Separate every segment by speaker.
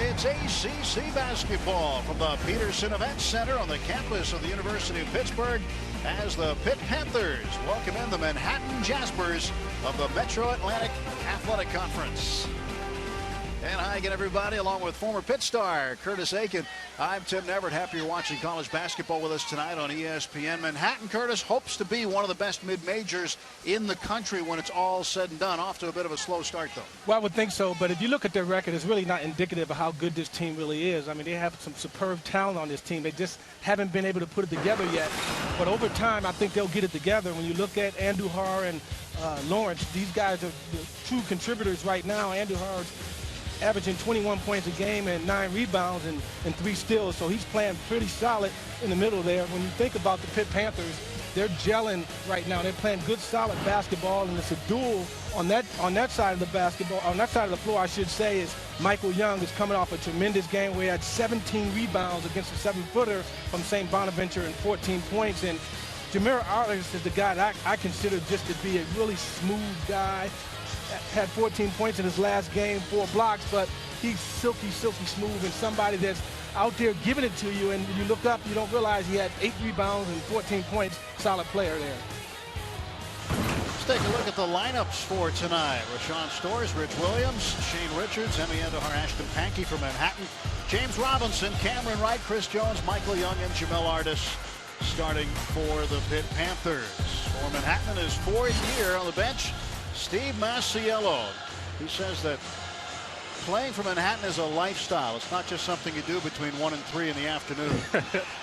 Speaker 1: It's ACC basketball from the Peterson Event Center on the campus of the University of Pittsburgh as the Pitt Panthers welcome in the Manhattan Jaspers of the Metro Atlantic Athletic Conference. And hi again, everybody, along with former Pitt star Curtis Aiken. I'm Tim Neverett. Happy you're watching college basketball with us tonight on ESPN. Manhattan, Curtis, hopes to be one of the best mid-majors in the country when it's all said and done. Off to a bit of a slow start, though.
Speaker 2: Well, I would think so, but if you look at their record, it's really not indicative of how good this team really is. I mean, they have some superb talent on this team. They just haven't been able to put it together yet. But over time, I think they'll get it together. When you look at Andujar and Lawrence, these guys are the true contributors right now. Andujar's averaging 21 points a game and 9 rebounds and 3 steals. So he's playing pretty solid in the middle there. When you think about the Pitt Panthers, they're gelling right now. They're playing good, solid basketball, and it's a duel on that side of the basketball. On that side of the floor, I should say, is Michael Young is coming off a tremendous game where he had 17 rebounds against a 7-footer from St. Bonaventure and 14 points. And Jameer Artis is the guy that I consider just to be a really smooth guy. Had 14 points in his last game, 4 blocks, but he's silky smooth and somebody that's out there giving it to you, and when you look up, you don't realize he had 8 rebounds and 14 points. Solid player there.
Speaker 1: Let's take a look at the lineups for tonight. Rashawn Storrs, Rich Williams, Shane Richards, Emmy Andujar, Ashton Pankey from Manhattan, James Robinson, Cameron Wright, Chris Jones, Michael Young, and Jamel Artis starting for the Pitt Panthers. For Manhattan, his 4th year on the bench, Steve Masiello. He says that playing for Manhattan is a lifestyle. It's not just something you do between 1 and 3 in the afternoon.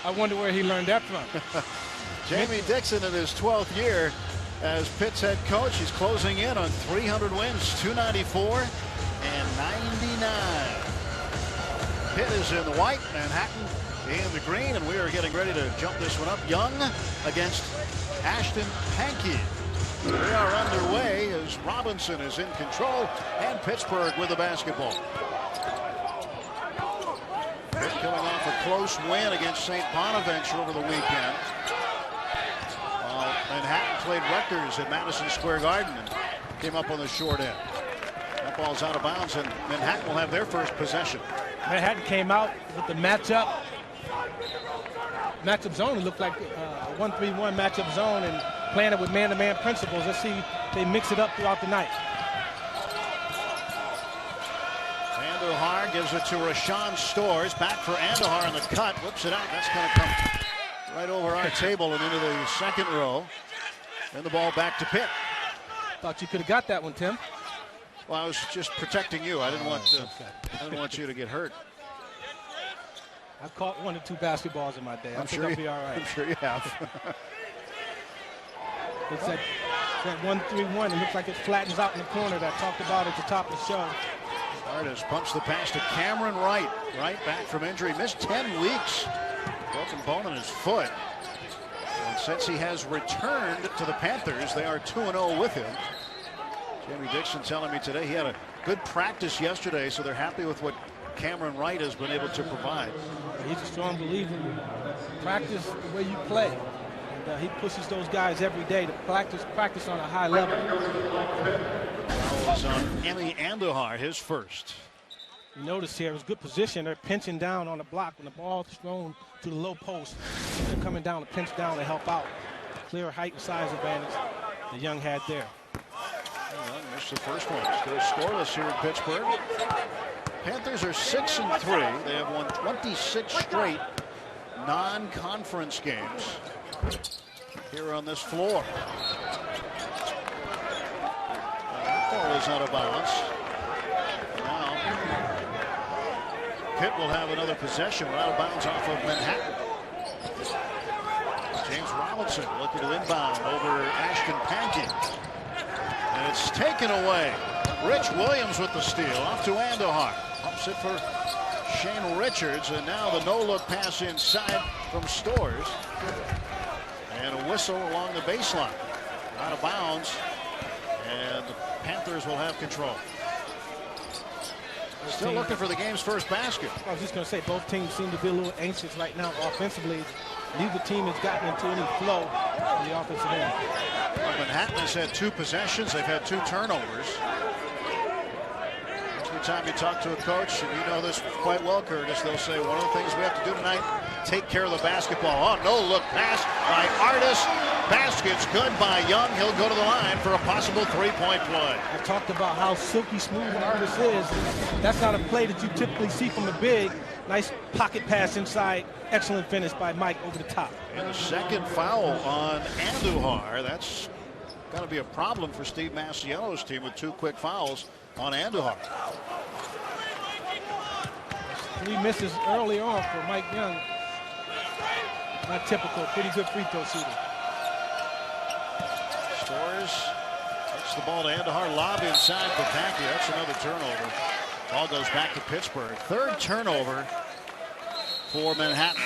Speaker 2: I wonder where he learned that from.
Speaker 1: Jamie Dixon in his 12th year as Pitt's head coach. He's closing in on 300 wins, 294 and 99. Pitt is in the white, Manhattan in the green, and we are getting ready to jump this one up. Young against Ashton Pankey. We are underway as Robinson is in control and Pittsburgh with the basketball. Pitt coming off a close win against St. Bonaventure over the weekend. Manhattan played Rutgers at Madison Square Garden and came up on the short end. That ball's out of bounds, and Manhattan will have their first possession.
Speaker 2: Manhattan came out with the matchup zone. It looked like a 1-3-1 matchup zone and playing it with man-to-man principles. Let's see if they mix it up throughout the night.
Speaker 1: Andujar gives it to Rashawn Storrs. Back for Andujar on the cut. Whips it out. That's going to come right over our table and into the second row. And the ball back to Pitt.
Speaker 2: Thought you could have got that one, Tim.
Speaker 1: Well, I was just protecting you. I didn't want you to get hurt.
Speaker 2: I've caught 1 or 2 basketballs in my day. I think I'll be all right.
Speaker 1: I'm sure you have.
Speaker 2: It's that 1-3-1. It looks like it flattens out in the corner that I talked about at the top of the show.
Speaker 1: Artis pumps the pass to Cameron Wright. Wright back from injury. Missed 10 weeks. Broken bone in his foot. And since he has returned to the Panthers, they are 2-0 with him. Jamie Dixon telling me today he had a good practice yesterday, so they're happy with what Cameron Wright has been able to provide.
Speaker 2: He's a strong believer in practice the way you play. And he pushes those guys every day to practice on a high level.
Speaker 1: That was on Emmy Andujar, his first.
Speaker 2: You notice here, it was good position. They're pinching down on the block when the ball is thrown to the low post. They're coming down to pinch down to help out. Clear height and size advantage the Young had there.
Speaker 1: Well, missed the first one. Still scoreless here in Pittsburgh. Panthers are 6-3. They have won 26 straight non-conference games here on this floor. That ball is out of bounds. Now, Pitt will have another possession. We're out of bounds off of Manhattan. James Robinson looking to inbound over Ashton Pankey. And it's taken away. Rich Williams with the steal. Off to Andujar. Pumps it for Shane Richards. And now the no-look pass inside from Storrs. And a whistle along the baseline. Out of bounds. And the Panthers will have control. Still looking for the game's first basket.
Speaker 2: I was just going to say, both teams seem to be a little anxious right now offensively. Neither team has gotten into any flow in the offensive end.
Speaker 1: Well, Manhattan has had 2 possessions. They've had 2 turnovers. time you talk to a coach, and you know this quite well, Curtis, they'll say one of the things we have to do tonight, take care of the basketball. Oh, no look pass by Artis. Basket's good by Young. He'll go to the line for a possible three-point play.
Speaker 2: I talked about how silky smooth Artis is. That's not a play that you typically see from a big. Nice pocket pass inside. Excellent finish by Mike over the top.
Speaker 1: And the second foul on Andujar. That's going to be a problem for Steve Masiello's team with 2 quick fouls on Andujar.
Speaker 2: 3 misses early on for Mike Young. Not typical. Pretty good free throw shooter.
Speaker 1: Stores takes the ball to Andujar. Lob inside for Pankey. That's another turnover. Ball goes back to Pittsburgh. 3rd turnover for Manhattan.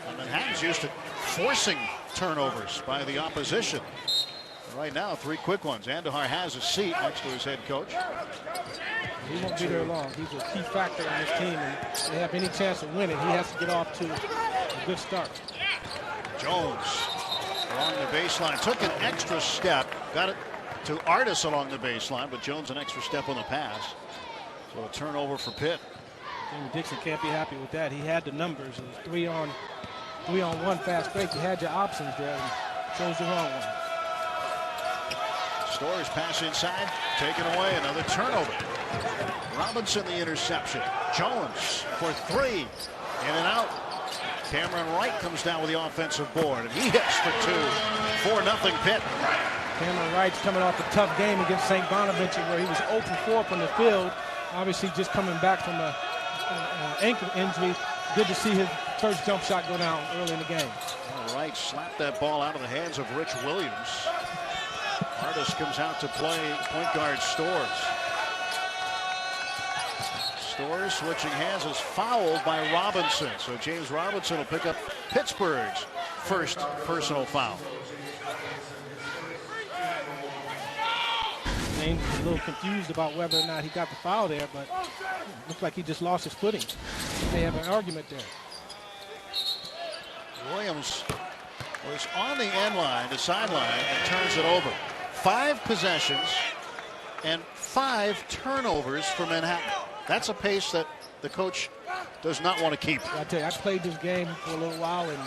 Speaker 1: And Manhattan's used to forcing turnovers by the opposition. Right now, 3 quick ones. Andujar has a seat next to his head coach.
Speaker 2: He won't be there long. He's a key factor in this team, and if they have any chance of winning, he has to get off to a good start.
Speaker 1: Jones along the baseline. Took an extra step. Got it to Artis along the baseline, but Jones an extra step on the pass. So a turnover for Pitt.
Speaker 2: Jamie Dixon can't be happy with that. He had the numbers. It was 3-on-1 fast break. You had your options there and chose the wrong one.
Speaker 1: Stores pass inside, taken away. Another turnover. Robinson the interception. Jones for 3. In and out. Cameron Wright comes down with the offensive board, and he hits for 2. 4-0 Pitt.
Speaker 2: Cameron Wright's coming off a tough game against St. Bonaventure where he was 0 for 4 from the field. Obviously just coming back from an ankle injury. Good to see his first jump shot go down early in the game.
Speaker 1: All right, slapped that ball out of the hands of Rich Williams. Artis comes out to play point guard Stores. Stores switching hands is fouled by Robinson. So James Robinson will pick up Pittsburgh's first personal foul.
Speaker 2: James was a little confused about whether or not he got the foul there, but it looks like he just lost his footing. They have an argument there.
Speaker 1: Williams was on the end line, the sideline, and turns it over. 5 possessions and 5 turnovers for Manhattan. That's a pace that the coach does not want to keep.
Speaker 2: I tell you, I played this game for a little while and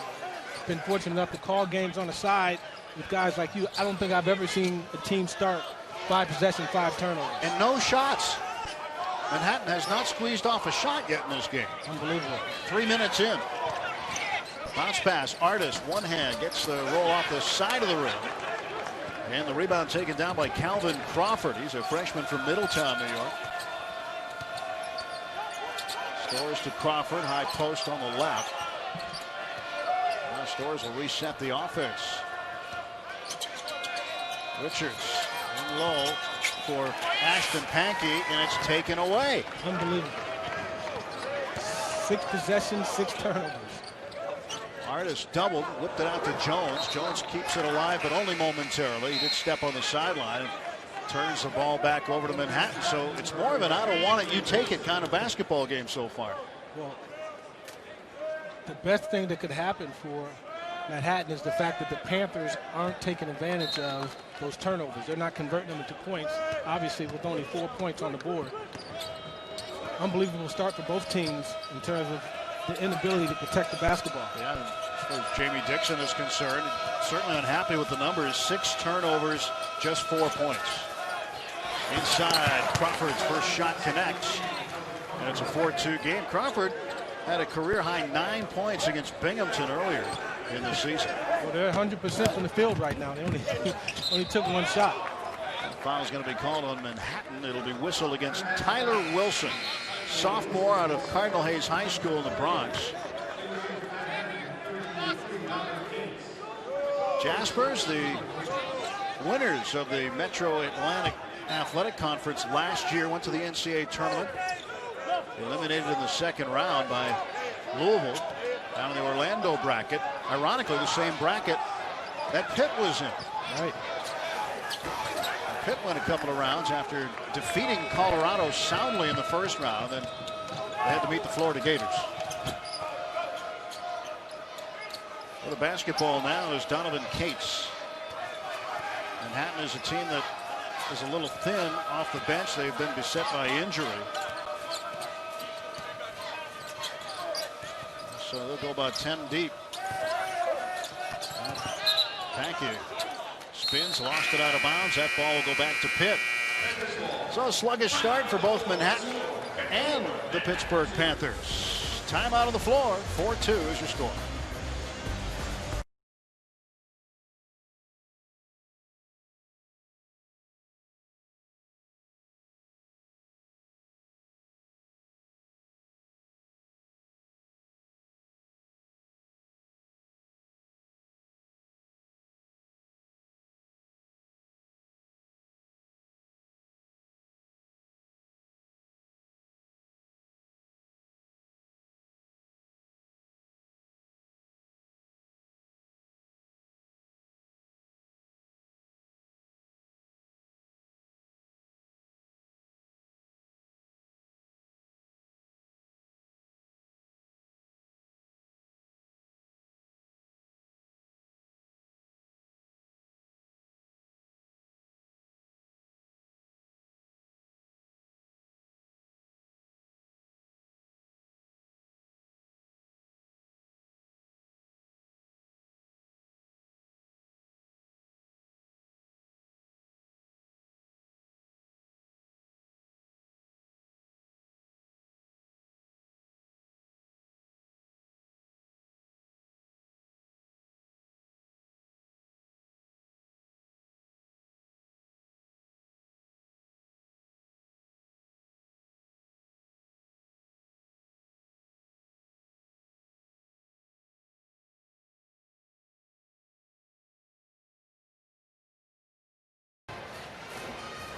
Speaker 2: been fortunate enough to call games on the side with guys like you. I don't think I've ever seen a team start 5 possessions, 5 turnovers.
Speaker 1: And no shots. Manhattan has not squeezed off a shot yet in this game.
Speaker 2: Unbelievable.
Speaker 1: 3 minutes in. Bounce pass. Artis, one hand, gets the roll off the side of the rim. And the rebound taken down by Calvin Crawford. He's a freshman from Middletown, New York. Stores to Crawford, high post on the left. Now Stores will reset the offense. Richards in low for Ashton Pankey, and it's taken away.
Speaker 2: Unbelievable. 6 possessions, 6 turnovers.
Speaker 1: Artis doubled, whipped it out to Jones. Jones keeps it alive, but only momentarily. He did step on the sideline and turns the ball back over to Manhattan. So it's more of an I don't want it, you take it kind of basketball game so far.
Speaker 2: Well, the best thing that could happen for Manhattan is the fact that the Panthers aren't taking advantage of those turnovers. They're not converting them into points, obviously with only 4 points on the board. Unbelievable start for both teams in terms of the inability to protect the basketball.
Speaker 1: Yeah, as far as Jamie Dixon is concerned, certainly unhappy with the numbers. 6 turnovers, just 4 points. Inside, Crawford's first shot connects, and it's a 4-2 game. Crawford had a career-high 9 points against Binghamton earlier in the season.
Speaker 2: Well, they're 100% from the field right now. They only took 1 shot.
Speaker 1: The foul's going to be called on Manhattan. It'll be whistled against Tyler Wilson, sophomore out of Cardinal Hayes High School in the Bronx. Jaspers, the winners of the Metro Atlantic Athletic Conference last year, went to the NCAA tournament. Eliminated in the second round by Louisville down in the Orlando bracket. Ironically, the same bracket that Pitt was in.
Speaker 2: Right.
Speaker 1: Pitt went a couple of rounds after defeating Colorado soundly in the first round, and they had to meet the Florida Gators. For the basketball now is Donovan Cates. Manhattan is a team that is a little thin off the bench. They've been beset by injury. So they'll go about 10 deep. Pankey spins, lost it out of bounds. That ball will go back to Pitt. So a sluggish start for both Manhattan and the Pittsburgh Panthers. Time out on the floor. 4-2 is your score.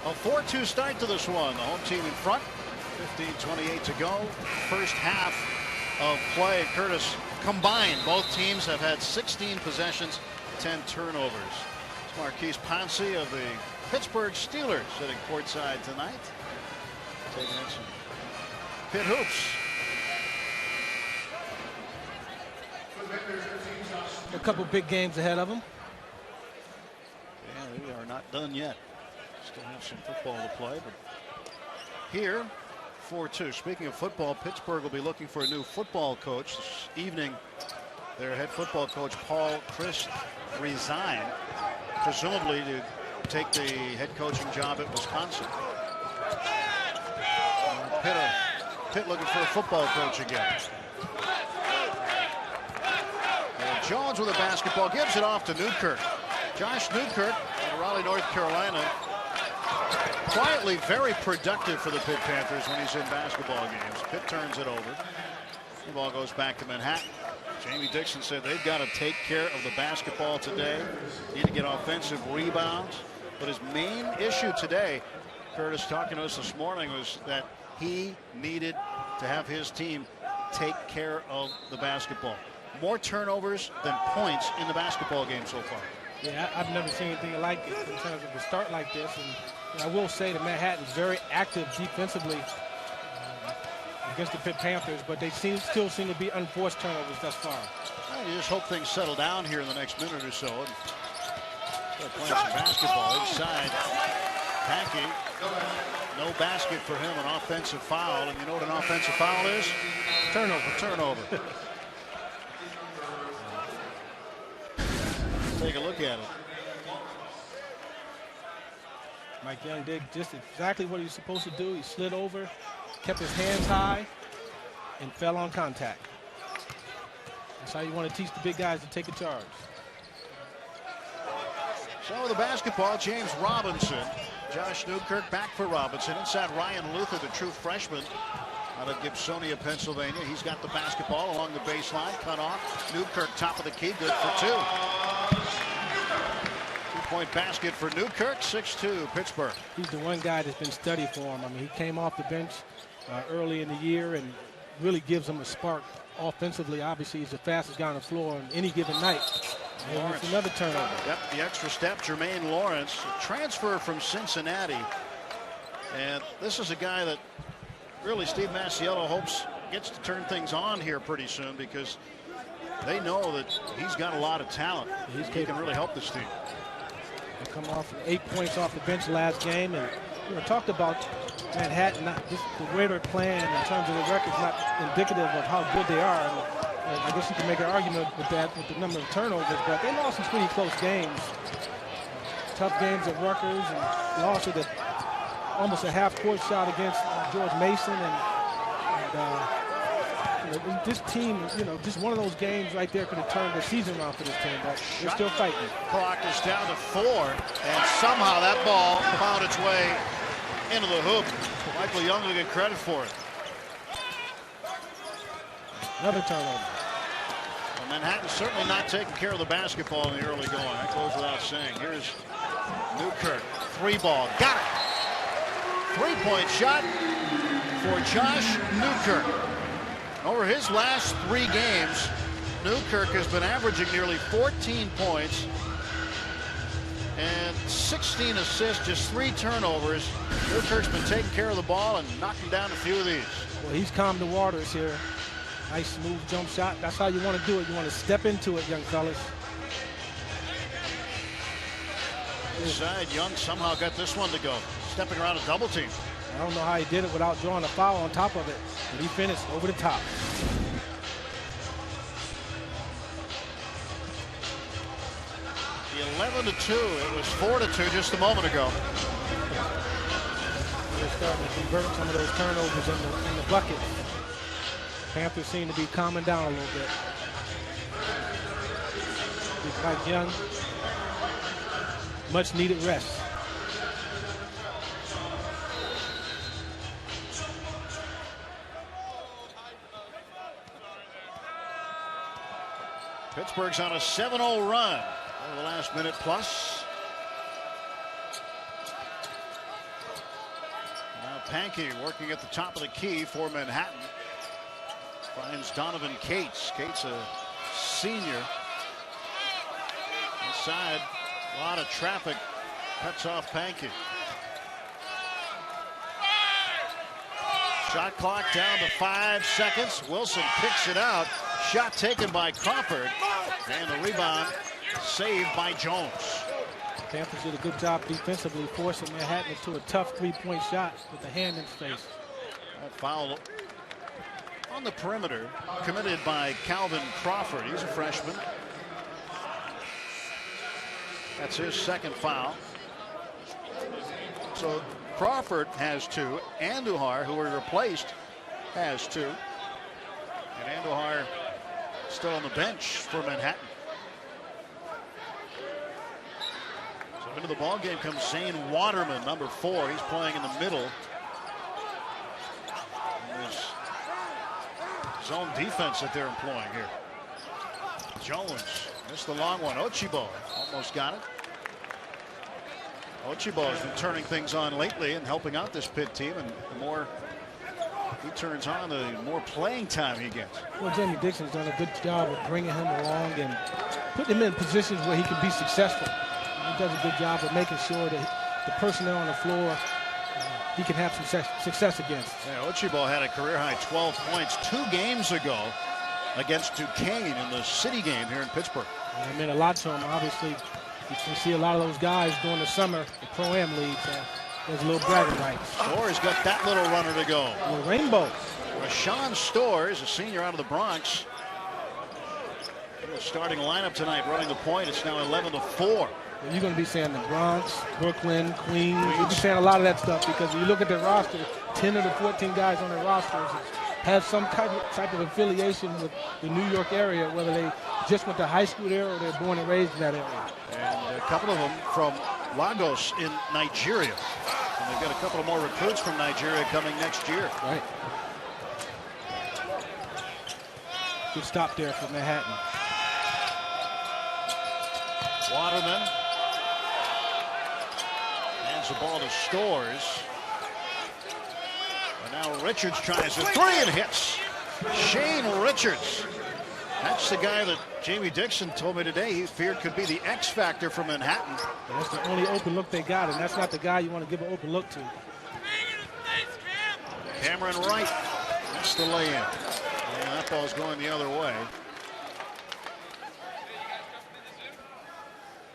Speaker 1: A 4-2 start to this one. The home team in front. 15:28 to go. First half of play. Curtis, combined, both teams have had 16 possessions, 10 turnovers. It's MAURKICE Pouncey of the Pittsburgh Steelers sitting courtside tonight. Taking in some Pitt hoops.
Speaker 2: A couple big games ahead of them.
Speaker 1: Yeah, we are not done yet. Still have some football to play, but here, 4-2. Speaking of football, Pittsburgh will be looking for a new football coach this evening. Their head football coach, Paul Chryst, resigned, presumably to take the head coaching job at Wisconsin. Pitt looking for a football coach again. And Jones with a basketball gives it off to Newkirk. Josh Newkirk in Raleigh, North Carolina. Quietly very productive for the Pitt Panthers when he's in basketball games. Pitt turns it over. The ball goes back to Manhattan. Jamie Dixon said they've got to take care of the basketball today. Need to get offensive rebounds. But his main issue today, Curtis talking to us this morning, was that he needed to have his team take care of the basketball. More turnovers than points in the basketball game so far.
Speaker 2: Yeah, I've never seen anything like it in terms of a start like this. And I will say that Manhattan's very active defensively against the Pitt Panthers, but they still seem to be unforced turnovers thus far.
Speaker 1: Well, you just hope things settle down here in the next minute or so. And start playing some basketball inside. Pankey, no basket for him, an offensive foul. And you know what an offensive foul is? Turnover. Take a look at it.
Speaker 2: Mike Young did just exactly what he was supposed to do. He slid over, kept his hands high, and fell on contact. That's how you want to teach the big guys to take a charge.
Speaker 1: So with the basketball, James Robinson. Josh Newkirk back for Robinson. Inside Ryan Luther, the true freshman out of Gibsonia, Pennsylvania. He's got the basketball along the baseline, cut off. Newkirk top of the key, good for two. Two-point basket for Newkirk, 6-2 Pittsburgh.
Speaker 2: He's the one guy that's been studied for him. I mean, he came off the bench early in the year and really gives him a spark offensively. Obviously, he's the fastest guy on the floor on any given night. And it's another turnover.
Speaker 1: Yep, the extra step, Jermaine Lawrence, transfer from Cincinnati. And this is a guy that really Steve Masiello hopes gets to turn things on here pretty soon, because they know that he's got a lot of talent. He can really help this team.
Speaker 2: They come off 8 points off the bench last game, and talked about Manhattan. Just the way they're playing in terms of the record is not indicative of how good they are. And I guess you can make an argument with that with the number of turnovers, but they lost some pretty close games. Tough games at Rutgers, and lost with almost a half-court shot against George Mason, and this team, just one of those games right there could have turned the season around for this team, but they're still fighting.
Speaker 1: Clock is down to 4, and somehow that ball found its way into the hoop. Michael Young will get credit for it.
Speaker 2: Another turnover.
Speaker 1: Well, Manhattan certainly not taking care of the basketball in the early going. That goes without saying. Here's Newkirk. 3-ball. Got it. 3-point shot for Josh Newkirk. Over his last 3 games, Newkirk has been averaging nearly 14 points and 16 assists, just 3 turnovers. Newkirk's been taking care of the ball and knocking down a few of these.
Speaker 2: Well, he's calmed the waters here. Nice smooth jump shot. That's how you want to do it. You want to step into it, young fellas.
Speaker 1: Inside, Young somehow got this one to go. Stepping around a double team.
Speaker 2: I don't know how he did it without drawing a foul on top of it. But he finished over the top.
Speaker 1: The 11-2. It was 4-2 just a moment ago.
Speaker 2: They're starting to convert some of those turnovers in the bucket. Panthers seem to be calming down a little bit. Mike Young, much needed rest.
Speaker 1: Pittsburgh's on a 7-0 run over the last minute plus. Now Pankey working at the top of the key for Manhattan. Finds Donovan Cates. Cates a senior. Inside, a lot of traffic. Cuts off Pankey. Shot clock down to 5 seconds. Wilson picks it out. Shot taken by Crawford. And the rebound saved by Jones.
Speaker 2: Panthers did a good job defensively, forcing Manhattan into a tough 3-point shot with the hand in space.
Speaker 1: That foul on the perimeter committed by Calvin Crawford. He's a freshman. That's his second foul. So Crawford has 2. Andujar, who we replaced, has 2. And Andujar still on the bench for Manhattan. So into the ball game comes Zane Waterman, number 4. He's playing in the middle. And there's zone defense that they're employing here. Jones missed the long one. Ochibo almost got it. Ochibo has been turning things on lately and helping out this Pitt team, and the more he turns on, the more playing time he gets.
Speaker 2: Well, Jamie Dixon's done a good job of bringing him along and putting him in positions where he can be successful. He does a good job of making sure that the personnel on the floor he can have success against.
Speaker 1: Yeah, Ochibo had a career-high 12 points 2 games ago against Duquesne in the city game here in Pittsburgh.
Speaker 2: And it meant a lot to him. Obviously, you can see a lot of those guys during the summer, the Pro-Am leagues. There's a little bragging rights.
Speaker 1: Storrs got that little runner to go.
Speaker 2: A little rainbow.
Speaker 1: Rashawn Storrs, a senior out of the Bronx. In the starting lineup tonight, running the point. It's now 11-4.
Speaker 2: Well, you're going to be saying the Bronx, Brooklyn, Queens. You'll be saying a lot of that stuff because when you look at their roster, 10 of the 14 guys on their rosters have some type of affiliation with the New York area, whether they just went to high school there or they're born and raised in that area.
Speaker 1: And a couple of them from Lagos in Nigeria. And they've got a couple of more recruits from Nigeria coming next year.
Speaker 2: Right. Good stop there for Manhattan.
Speaker 1: Waterman hands the ball to Storrs. And now Richards tries a 3 and hits. Shane Richards. That's the guy that Jamie Dixon told me today he feared could be the X factor for Manhattan.
Speaker 2: That's the only open look they got, and that's not the guy you want to give an open look to.
Speaker 1: Cameron Wright. That's the lay-in. And that ball's going the other way.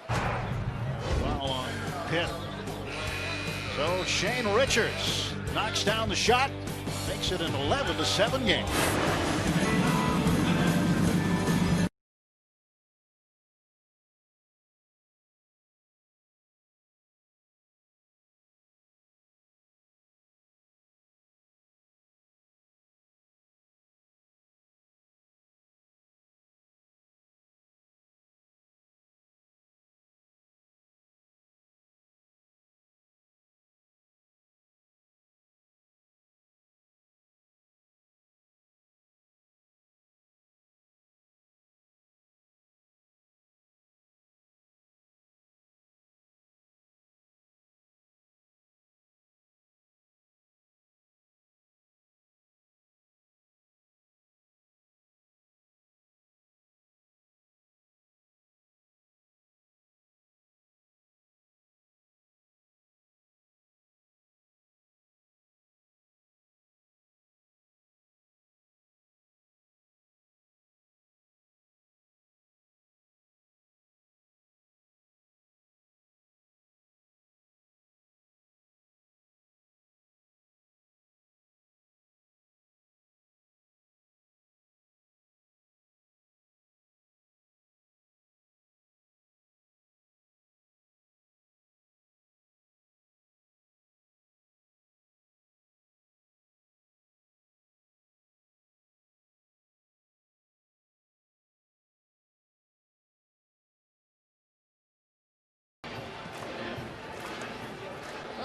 Speaker 1: Foul on Pitt. So Shane Richards knocks down the shot, makes it an 11-7 game.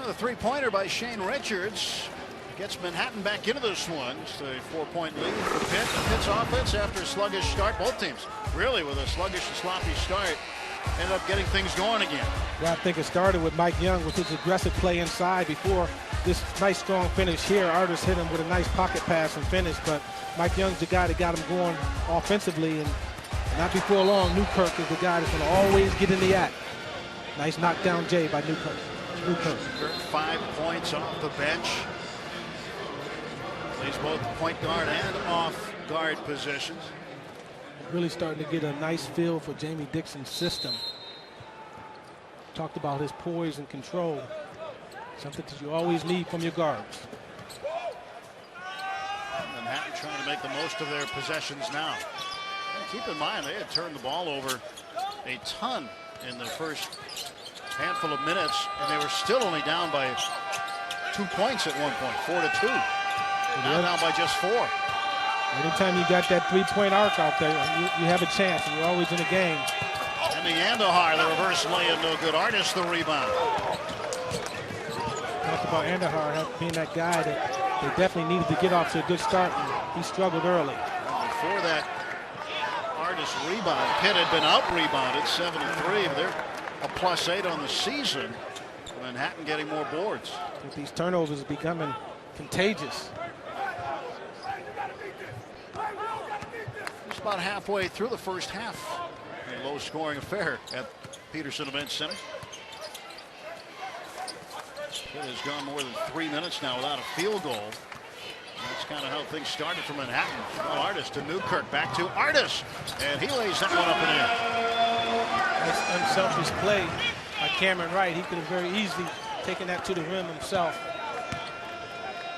Speaker 1: The three-pointer by Shane Richards gets Manhattan back into this one. It's a 4-point lead for Pitt. Pitt's offense after a sluggish start. Both teams really with a sluggish and sloppy start ended up getting things going again.
Speaker 2: Yeah, I think it started with Mike Young with his aggressive play inside before this nice strong finish here. Artis hit him with a nice pocket pass and finish, but Mike Young's the guy that got him going offensively, and not before long, Newkirk is the guy that's going to always get in the act. Nice knockdown J by Newkirk.
Speaker 1: 5 points off the bench. Plays both point guard and off guard positions.
Speaker 2: Really starting to get a nice feel for Jamie Dixon's system. Talked about his poise and control. Something that you always need from your guards.
Speaker 1: Manhattan trying to make the most of their possessions now. And keep in mind, they had turned the ball over a ton in the first handful of minutes, and they were still only down by 2 points at one point, 4-2. Now down by just 4.
Speaker 2: Anytime you got that three-point arc out there, you have a chance, and you're always in a game.
Speaker 1: Andahar, the reverse layup, no good. Artis the rebound.
Speaker 2: Talked about Andahar being that guy that they definitely needed to get off to a good start, and he struggled early.
Speaker 1: Before that Artis rebound, Pitt had been out-rebounded 7-3, but they're a +8 on the season. Manhattan getting more boards.
Speaker 2: With these turnovers becoming contagious.
Speaker 1: It's about halfway through the first half. A low-scoring affair at Peterson Event Center. Pitt has gone more than 3 minutes now without a field goal. That's kind of how things started for Manhattan. Well, Artis to Newkirk, back to Artis, and he lays that one up and in.
Speaker 2: Nice unselfish play by Cameron Wright. He could have very easily taken that to the rim himself.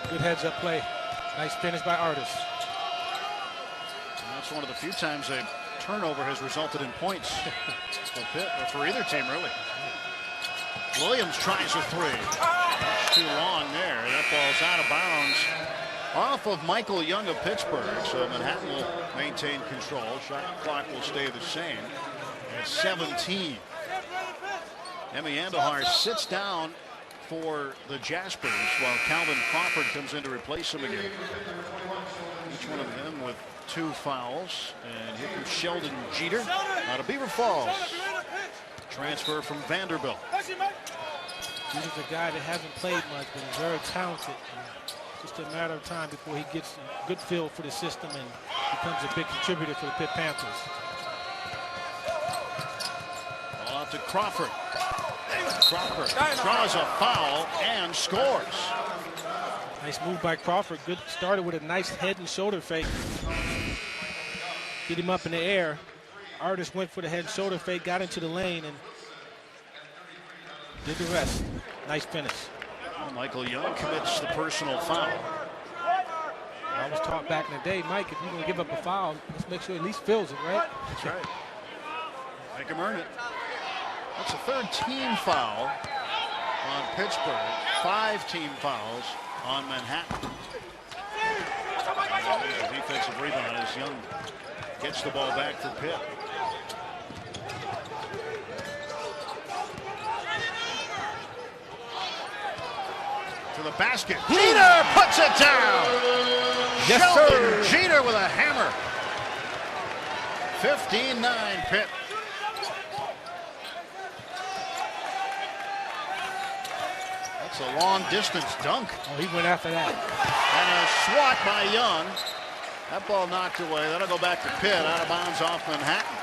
Speaker 2: Good heads-up play. Nice finish by Artis.
Speaker 1: And that's one of the few times a turnover has resulted in points for Pitt, or for either team, really. Williams tries a three. It's too long there. That ball's out of bounds. Off of Michael Young of Pittsburgh, so Manhattan will maintain control. Shot clock will stay the same at 17. Andahar sits down for the Jaspers while Calvin Crawford comes in to replace him again. Each one of them with 2 fouls. And here comes Sheldon Jeter out of Beaver Falls. Transfer from Vanderbilt.
Speaker 2: He's a guy that hasn't played much, but he's very talented. Just a matter of time before he gets a good feel for the system and becomes a big contributor for the Pitt Panthers.
Speaker 1: Ball out to Crawford. Crawford draws a foul and scores.
Speaker 2: Nice move by Crawford. Good. Started with a nice head and shoulder fake. Get him up in the air. Artis went for the head and shoulder fake, got into the lane, and Did the rest. Nice finish.
Speaker 1: Well, Michael Young commits the personal foul.
Speaker 2: I was taught back in the day, Mike, if you're going to give up a foul, let's make sure at least fills it, right?
Speaker 1: That's right. Make him earn it. That's a third team foul on Pittsburgh. 5 team fouls on Manhattan. The defensive rebound as Young gets the ball back for Pitt. To the basket. Jeter puts it down.
Speaker 2: Yes,
Speaker 1: Sheldon
Speaker 2: sir.
Speaker 1: Jeter with a hammer. 15-9 Pitt. That's a long distance dunk.
Speaker 2: Oh, he went after that.
Speaker 1: And a swat by Young. That ball knocked away. That'll go back to Pitt, out of bounds off Manhattan.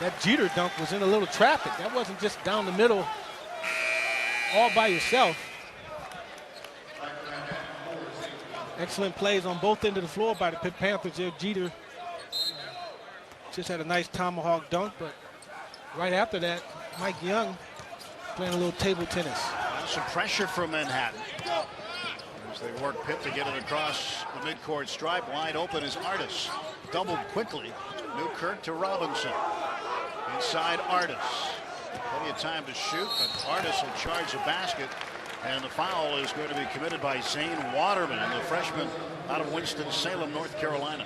Speaker 2: That Jeter dunk was in a little traffic. That wasn't just down the middle all by yourself. Excellent plays on both ends of the floor by the Pitt Panthers there. Jeter just had a nice tomahawk dunk, but right after that, Mike Young playing a little table tennis.
Speaker 1: Some pressure from Manhattan as they work Pitt to get it across the midcourt stripe. Wide open is Artis. Doubled quickly. Newkirk to Robinson. Inside Artis. Plenty of time to shoot, but Artis will charge the basket. And the foul is going to be committed by Zane Waterman, the freshman out of Winston-Salem, North Carolina.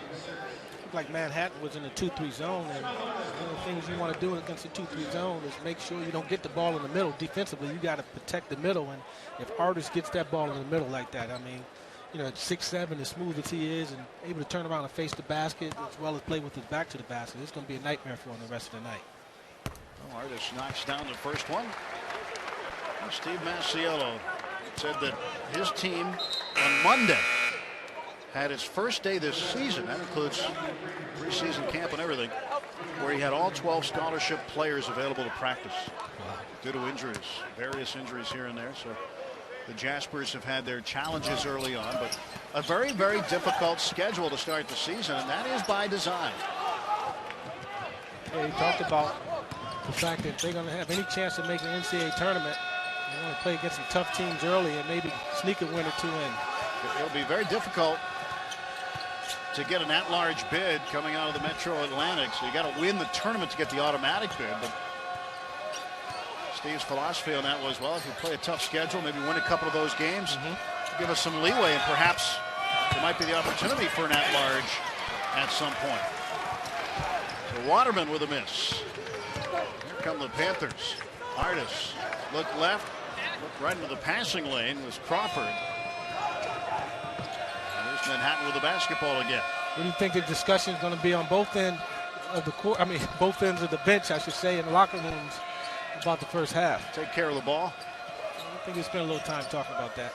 Speaker 2: Looked like Manhattan was in the 2-3 zone, and one of the things you want to do against the 2-3 zone is make sure you don't get the ball in the middle. Defensively, you got to protect the middle, and if Artis gets that ball in the middle like that, I mean, you know, at 6'7", as smooth as he is, and able to turn around and face the basket as well as play with his back to the basket, it's going to be a nightmare for him the rest of the night.
Speaker 1: Well, Artis knocks down the first one. Steve Masiello said that his team on Monday had his first day this season. That includes preseason camp and everything, where he had all 12 scholarship players available to practice due to injuries, various injuries here and there. So the Jaspers have had their challenges early on, but a very, very difficult schedule to start the season, and that is by design.
Speaker 2: Yeah, he talked about the fact that they're going to have any chance of making an NCAA tournament. They want to play against some tough teams early and maybe sneak a win or two in.
Speaker 1: It'll be very difficult to get an at-large bid coming out of the Metro Atlantic, so you got to win the tournament to get the automatic bid. But Steve's philosophy on that was, well, if you play a tough schedule, maybe win a couple of those games, give us some leeway, and perhaps there might be the opportunity for an at-large at some point. So Waterman with a miss. Here come the Panthers. Artis looked left, looked right into the passing lane was Crawford. There's Manhattan with the basketball again.
Speaker 2: What do you think the discussion is going to be on both ends of the court? I mean, both ends of the bench, I should say, in the locker rooms about the first half.
Speaker 1: Take care of the ball.
Speaker 2: I think we spent a little time talking about that.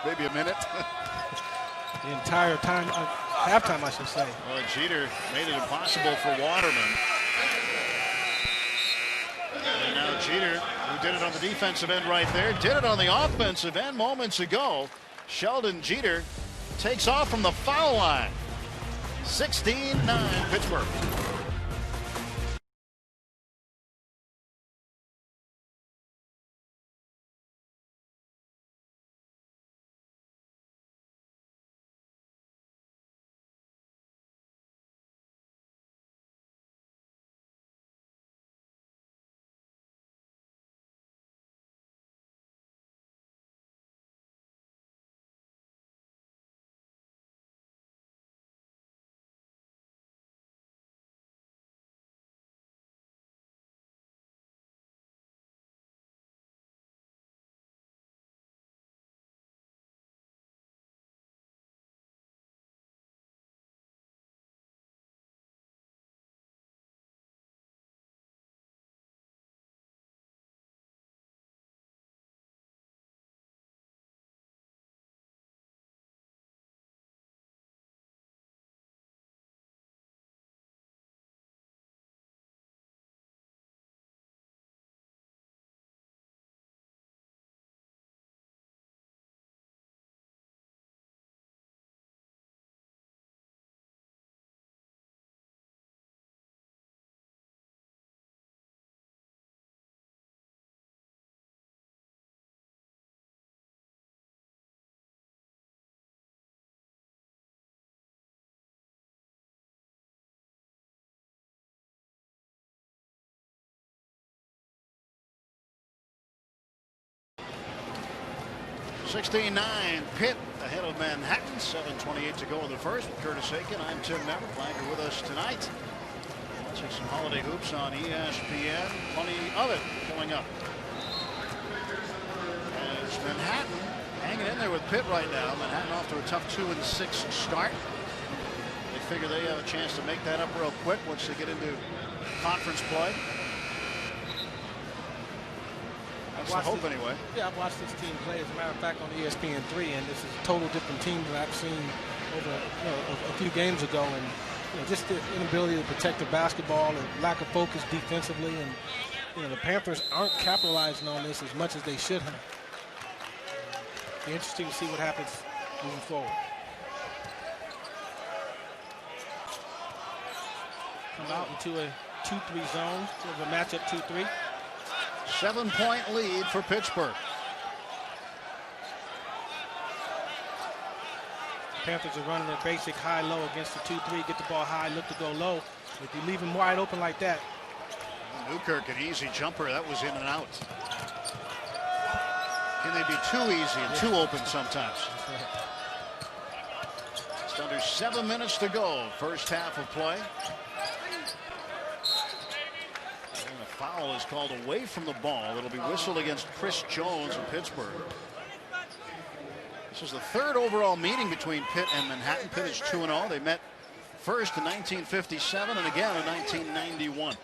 Speaker 1: Maybe a minute.
Speaker 2: The entire time, halftime, I should say.
Speaker 1: Well, Jeter made it impossible for Waterman. And now Jeter, who did it on the defensive end right there, did it on the offensive end moments ago. Sheldon Jeter takes off from the foul line. 16-9 Pittsburgh. 16-9, Pitt ahead of Manhattan. 7:28 to go in the first. With Curtis Aiken, I'm Tim Maverick. Glad you're with us tonight. Watching some holiday hoops on ESPN. Plenty of it coming up. As Manhattan hanging in there with Pitt right now. Manhattan off to a tough 2-6 start. They figure they have a chance to make that up real quick once they get into conference play. That's the hope anyway.
Speaker 2: Yeah, I've watched this team play, as a matter of fact, on ESPN3, and this is a total different team than I've seen over a few games ago. And just the inability to protect the basketball and lack of focus defensively. And the Panthers aren't capitalizing on this as much as they should have. Be interesting to see what happens moving forward. Come out into a 2-3 zone, sort of a matchup 2-3.
Speaker 1: 7-point lead for Pittsburgh.
Speaker 2: Panthers are running their basic high-low against the 2-3. Get the ball high, look to go low. If you leave them wide open like that.
Speaker 1: Newkirk, an easy jumper. That was in and out. Can they be too easy and too open sometimes? It's under 7 minutes to go. First half of play. And a foul is called away from the ball. It'll be whistled against Chris Jones of Pittsburgh. This is the third overall meeting between Pitt and Manhattan. Pitt is 2-0. They met first in 1957 and again in 1991.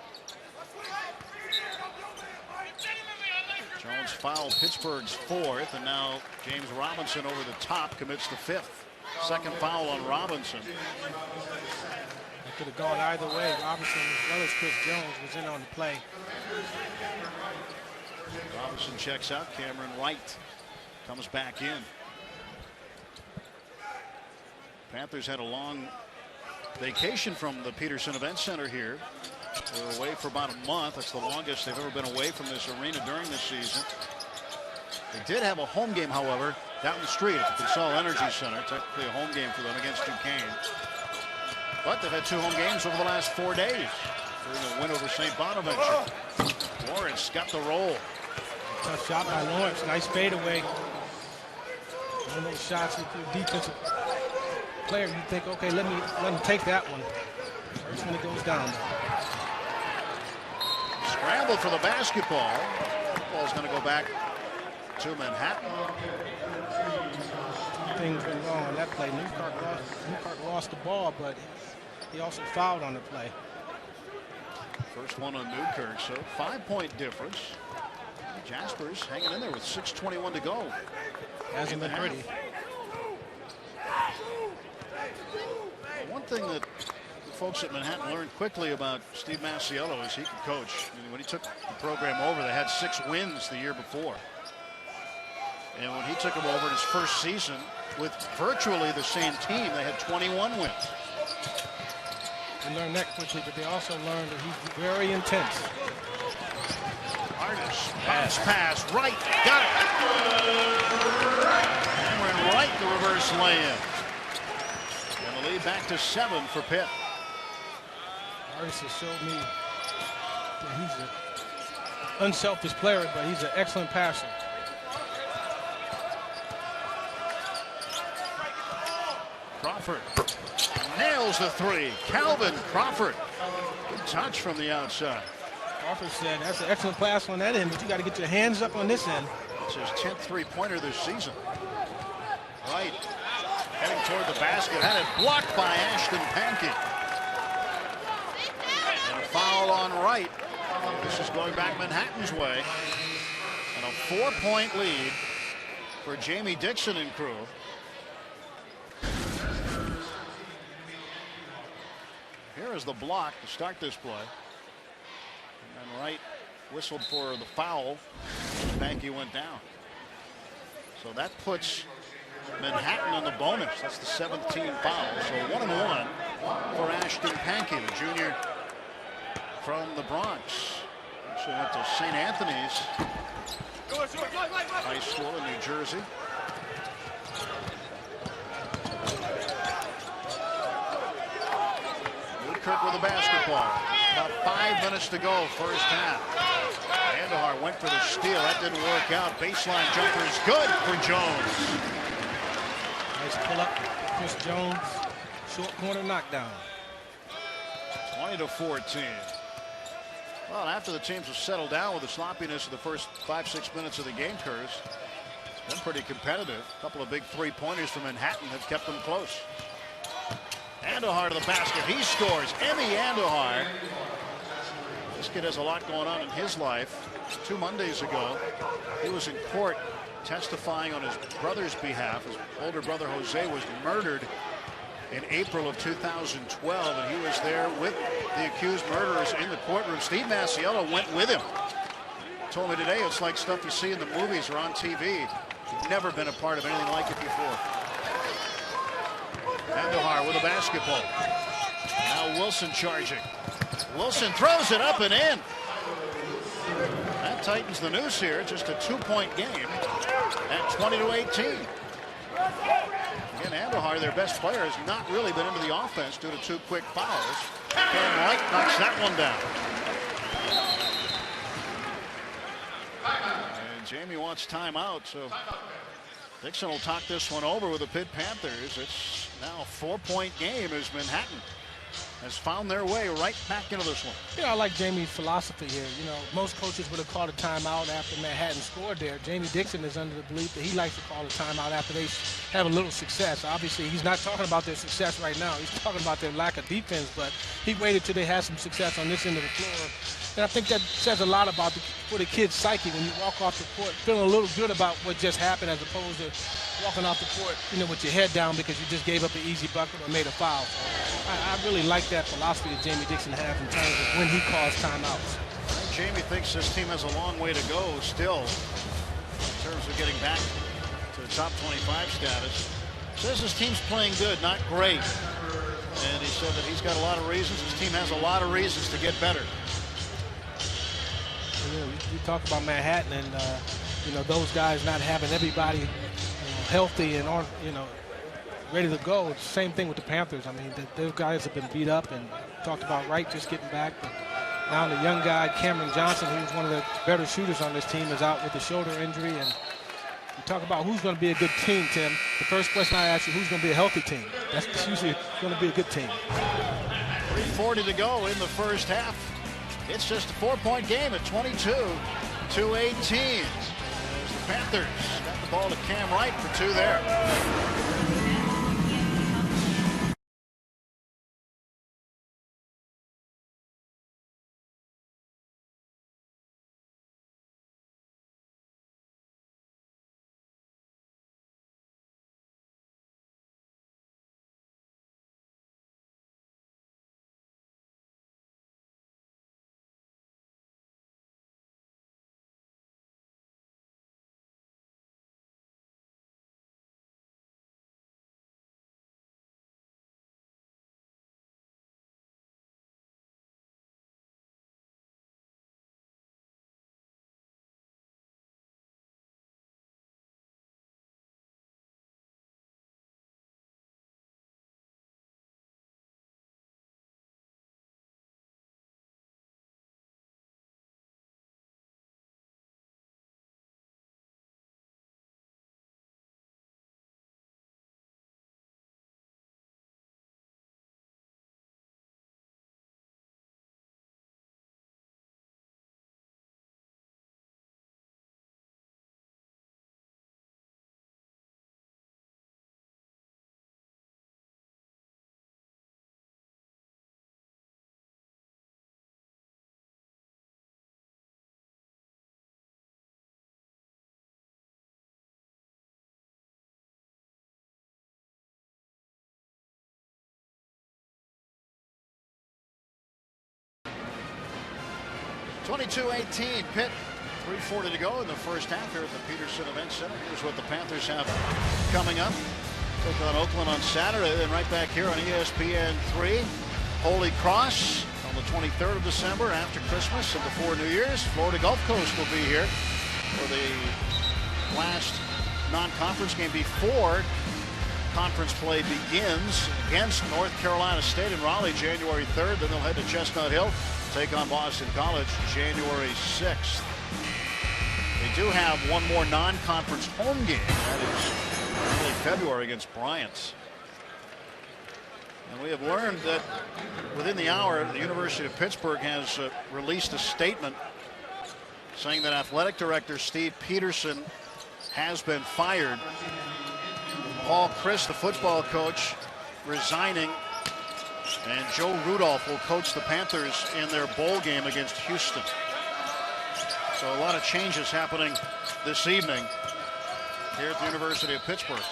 Speaker 1: Jones fouled Pittsburgh's fourth, and now James Robinson over the top commits the fifth. Second foul on Robinson.
Speaker 2: It could have gone either way. Robinson, as well as Chris Jones, was in on the play.
Speaker 1: Robinson checks out. Cameron Wright comes back in. Panthers had a long vacation from the Peterson Event Center here. They were away for about a month. That's the longest they've ever been away from this arena during this season. They did have a home game, however, down the street at the Consol Energy Center. Technically a home game for them against Duquesne. But they've had 2 home games over the last 4 days. During a win over St. Bonaventure. Lawrence got the roll.
Speaker 2: Tough shot by Lawrence. Nice fadeaway. One of those shots with the defensive player, you think, okay, let him take that one. First when it goes down.
Speaker 1: Scramble for the basketball. Ball's going to go back to Manhattan.
Speaker 2: Things went wrong on that play. Newkirk lost the ball, but he also fouled on the play.
Speaker 1: First one on Newkirk, so 5-point difference. Jaspers hanging in there with 6:21 to go.
Speaker 2: Hasn't been pretty.
Speaker 1: One thing that the folks at Manhattan learned quickly about Steve Masiello is he could coach. I mean, when he took the program over, they had 6 wins the year before. And when he took them over in his first season with virtually the same team, they had 21 wins.
Speaker 2: They learned that quickly, but they also learned that he's very intense.
Speaker 1: Artis, bounce pass, right, got it. Cameron Wright, the reverse lay-in. And the lead back to 7 for Pitt.
Speaker 2: Artis has showed me that he's an unselfish player, but he's an excellent passer.
Speaker 1: Crawford nails the 3. Calvin Crawford. Good touch from the outside.
Speaker 2: Crawford said that's an excellent pass on that end, but you got to get your hands up on this end.
Speaker 1: It's his 10th three-pointer this season. Right. Heading toward the basket. Had it blocked by Ashton Pankey. And a foul on Wright. This is going back Manhattan's way. And a 4-point lead for Jamie Dixon and crew. Here is the block to start this play. And then Wright whistled for the foul. Pankey went down. So that puts Manhattan on the bonus. That's the 7th team foul. So 1-1 for Ashton Pankey, the junior from the Bronx. Actually went to St. Anthony's High School in New Jersey. Newkirk with the basketball. About 5 minutes to go, first half. Andahar went for the steal. That didn't work out. Baseline jumper is good for Jones.
Speaker 2: Nice pull up. Chris Jones. Short corner knockdown.
Speaker 1: 20-14. Well, after the teams have settled down with the sloppiness of the first 5-6 minutes of the game, Curtis, it's been pretty competitive. A couple of big three-pointers from Manhattan have kept them close. Andahar to the basket. He scores. Emmy Andahar. This kid has a lot going on in his life. 2 Mondays ago, he was in court testifying on his brother's behalf. His older brother Jose was murdered in April of 2012, and he was there with the accused murderers in the courtroom. Steve Masiello went with him. Told me today it's like stuff you see in the movies or on TV. He'd never been a part of anything like it before. Andahar with a basketball. Now Wilson charging. Wilson throws it up and in. That tightens the noose here. Just a 2-point game at 20-18. Again, Andahar, their best player, has not really been into the offense due to 2 quick fouls. Cam White knocks that one down. And Jamie wants timeout, so Dixon will talk this one over with the Pitt Panthers. It's now a 4-point game as Manhattan has found their way right back into this one.
Speaker 2: I like Jamie's philosophy here. Most coaches would have called a timeout after Manhattan scored there. Jamie Dixon is under the belief that he likes to call a timeout after they have a little success. Obviously, he's not talking about their success right now. He's talking about their lack of defense, but he waited till they had some success on this end of the floor. And I think that says a lot about for the kid's psyche when you walk off the court feeling a little good about what just happened, as opposed to walking off the court, with your head down because you just gave up an easy bucket or made a foul. So I really like that philosophy that Jamie Dixon has in terms of when he calls timeouts.
Speaker 1: Jamie thinks this team has a long way to go still in terms of getting back to the top 25 status. Says his team's playing good, not great. And he said that he's got a lot of reasons. His team has a lot of reasons to get better.
Speaker 2: You talk about Manhattan and those guys not having everybody healthy and on ready to go. It's the same thing with the Panthers. I mean, those guys have been beat up, and talked about Wright just getting back. But now the young guy Cameron Johnson, who's one of the better shooters on this team, is out with a shoulder injury. And you talk about who's going to be a good team, Tim. The first question I ask you, who's going to be a healthy team? That's usually going to be a good team.
Speaker 1: 3:40 to go in the first half. It's just a 4-point game at 22-18. As the Panthers got the ball to Cam Wright for 2 there. (22-18) Pitt. 3:40 to go in the first half here at the Peterson Event Center. Here's what the Panthers have coming up. Take on Oakland on Saturday, then right back here on ESPN3. Holy Cross on the 23rd of December after Christmas and before New Year's. Florida Gulf Coast will be here for the last non-conference game before conference play begins against North Carolina State in Raleigh January 3rd. Then they'll head to Chestnut Hill, take on Boston College January 6th. do have one more non-conference home game. That is early February against Bryant. And we have learned that within the hour, the University of Pittsburgh has released a statement saying that athletic director Steve Peterson has been fired. Paul Chris, the football coach, resigning, and Joe Rudolph will coach the Panthers in their bowl game against Houston. So a lot of changes happening this evening here at the University of Pittsburgh.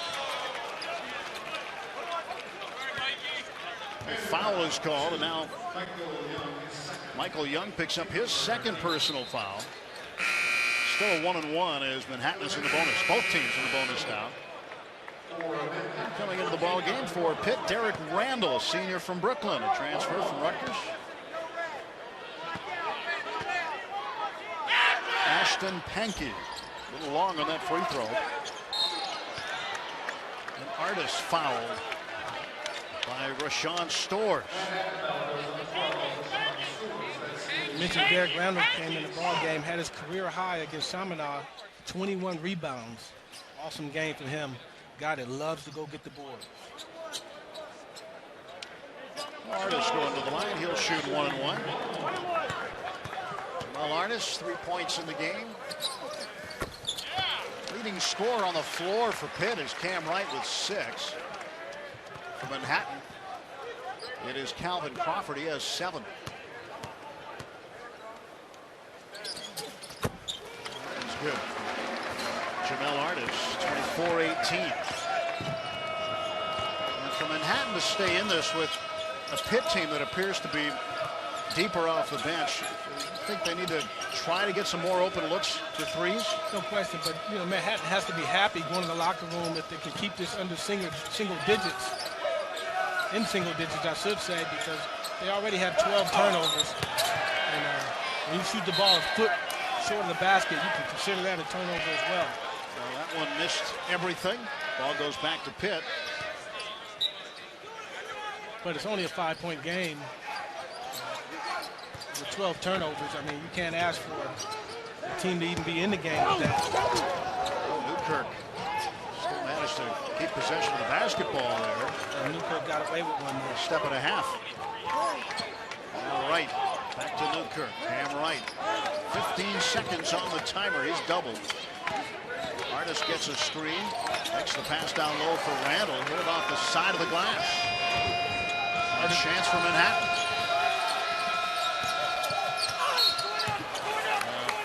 Speaker 1: A foul is called, and now Michael Young picks up his second personal foul. Still a 1-and-1 as Manhattan is in the bonus. Both teams in the bonus now. Coming into the ball game for Pitt, Derek Randall, a senior from Brooklyn, a transfer from Rutgers. Ashton Pankey, a little long on that free throw. An artist fouled by Rashawn Stores.
Speaker 2: You mentioned Derek Randall came in the ball game, had his career high against Chaminade, 21 rebounds. Awesome game for him. Guy that loves to go get the board.
Speaker 1: Artist going to the line. He'll shoot 1-and-1. Well, Artist, 3 points in the game. Leading scorer on the floor for Pitt is Cam Wright with 6. For Manhattan, it is Calvin Crawford. He has 7. He's good. Jamel Artist, 24-18. And for Manhattan to stay in this with a Pitt team that appears to be deeper off the bench, I think they need to try to get some more open looks for threes.
Speaker 2: No question, but you know, Manhattan has to be happy going to the locker room if they can keep this under single digits. In single digits, I should say, because they already have 12 turnovers. And when you shoot the ball a foot short of the basket, you can consider that a turnover as well.
Speaker 1: Well, that one missed everything. Ball goes back to Pitt.
Speaker 2: But it's only a 5-point game. With 12 turnovers, I mean, you can't ask for a team to even be in the game with that.
Speaker 1: Newkirk still managed to keep possession of the basketball there.
Speaker 2: And Newkirk got away with one more.
Speaker 1: Step and a half. All right, back to Newkirk. Cam Wright. 15 seconds on the timer. He's doubled. Artist gets a screen. Takes the pass down low for Randall. Hit it off the side of the glass. A chance for Manhattan.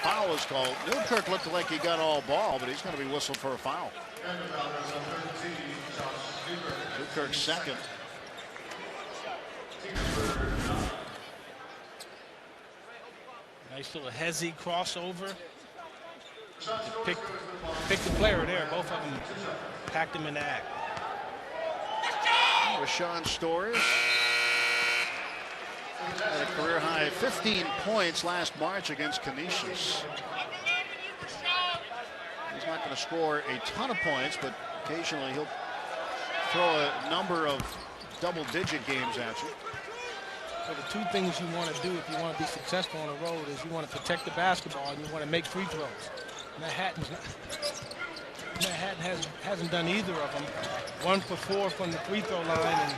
Speaker 1: Foul is called. Newkirk looked like he got all ball, but he's going to be whistled for a foul. Newkirk's second.
Speaker 2: Nice little Hezzy crossover. Pick the player there. Both of them packed him in the act.
Speaker 1: Rashawn Stores had a career high 15 points last March against Canisius. He's not going to score a ton of points, but occasionally he'll throw a number of double-digit games at you.
Speaker 2: Well, the two things you want to do if you want to be successful on the road is you want to protect the basketball and you want to make free throws. Manhattan hasn't done either of them. 1 for 4 from the free throw line, and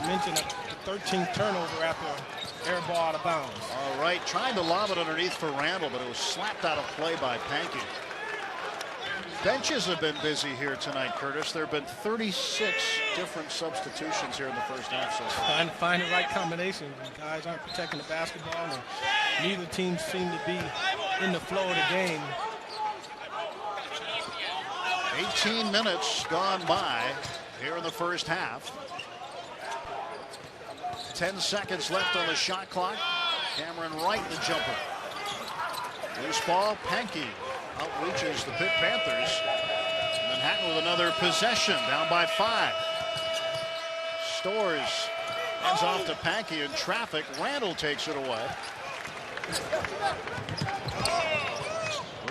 Speaker 2: mentioned a 13th turnover after air ball out of bounds.
Speaker 1: All right, trying to lob it underneath for Randall, but it was slapped out of play by Pankey. Benches have been busy here tonight, Curtis. There have been 36 different substitutions here in the first half so far.
Speaker 2: Find the right combination. The guys aren't protecting the basketball, and neither team seem to be in the flow of the game.
Speaker 1: 18 minutes gone by here in the first half. 10 seconds left on the shot clock. Cameron Wright, the jumper. Loose ball, Pankey outreaches the Pitt Panthers. Manhattan with another possession, down by 5. Stores hands off to Pankey in traffic. Randall takes it away.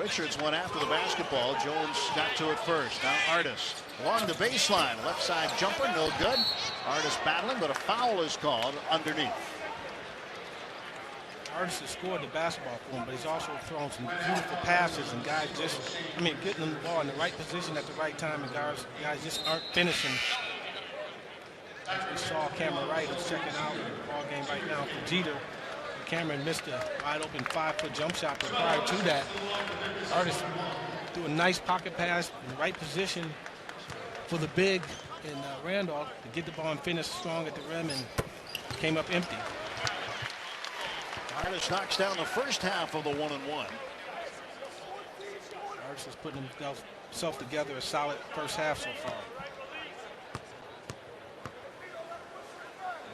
Speaker 1: Richards went after the basketball. Jones got to it first. Now Artist along the baseline. Left side jumper, no good. Artist battling, but a foul is called underneath.
Speaker 2: Artis has scored the basketball for him, but he's also thrown some beautiful passes, and guys just, getting them the ball in the right position at the right time, and guys just aren't finishing. As we saw Cameron Wright, who's checking out the ball game right now for Jeter. Cameron missed a wide-open 5-foot jump shot, but prior to that, Artis threw a nice pocket pass in the right position for the big in Randolph to get the ball and finish strong at the rim, and came up empty.
Speaker 1: Artis knocks down the first half of the 1-1.
Speaker 2: Artis is putting himself together a solid first half so far.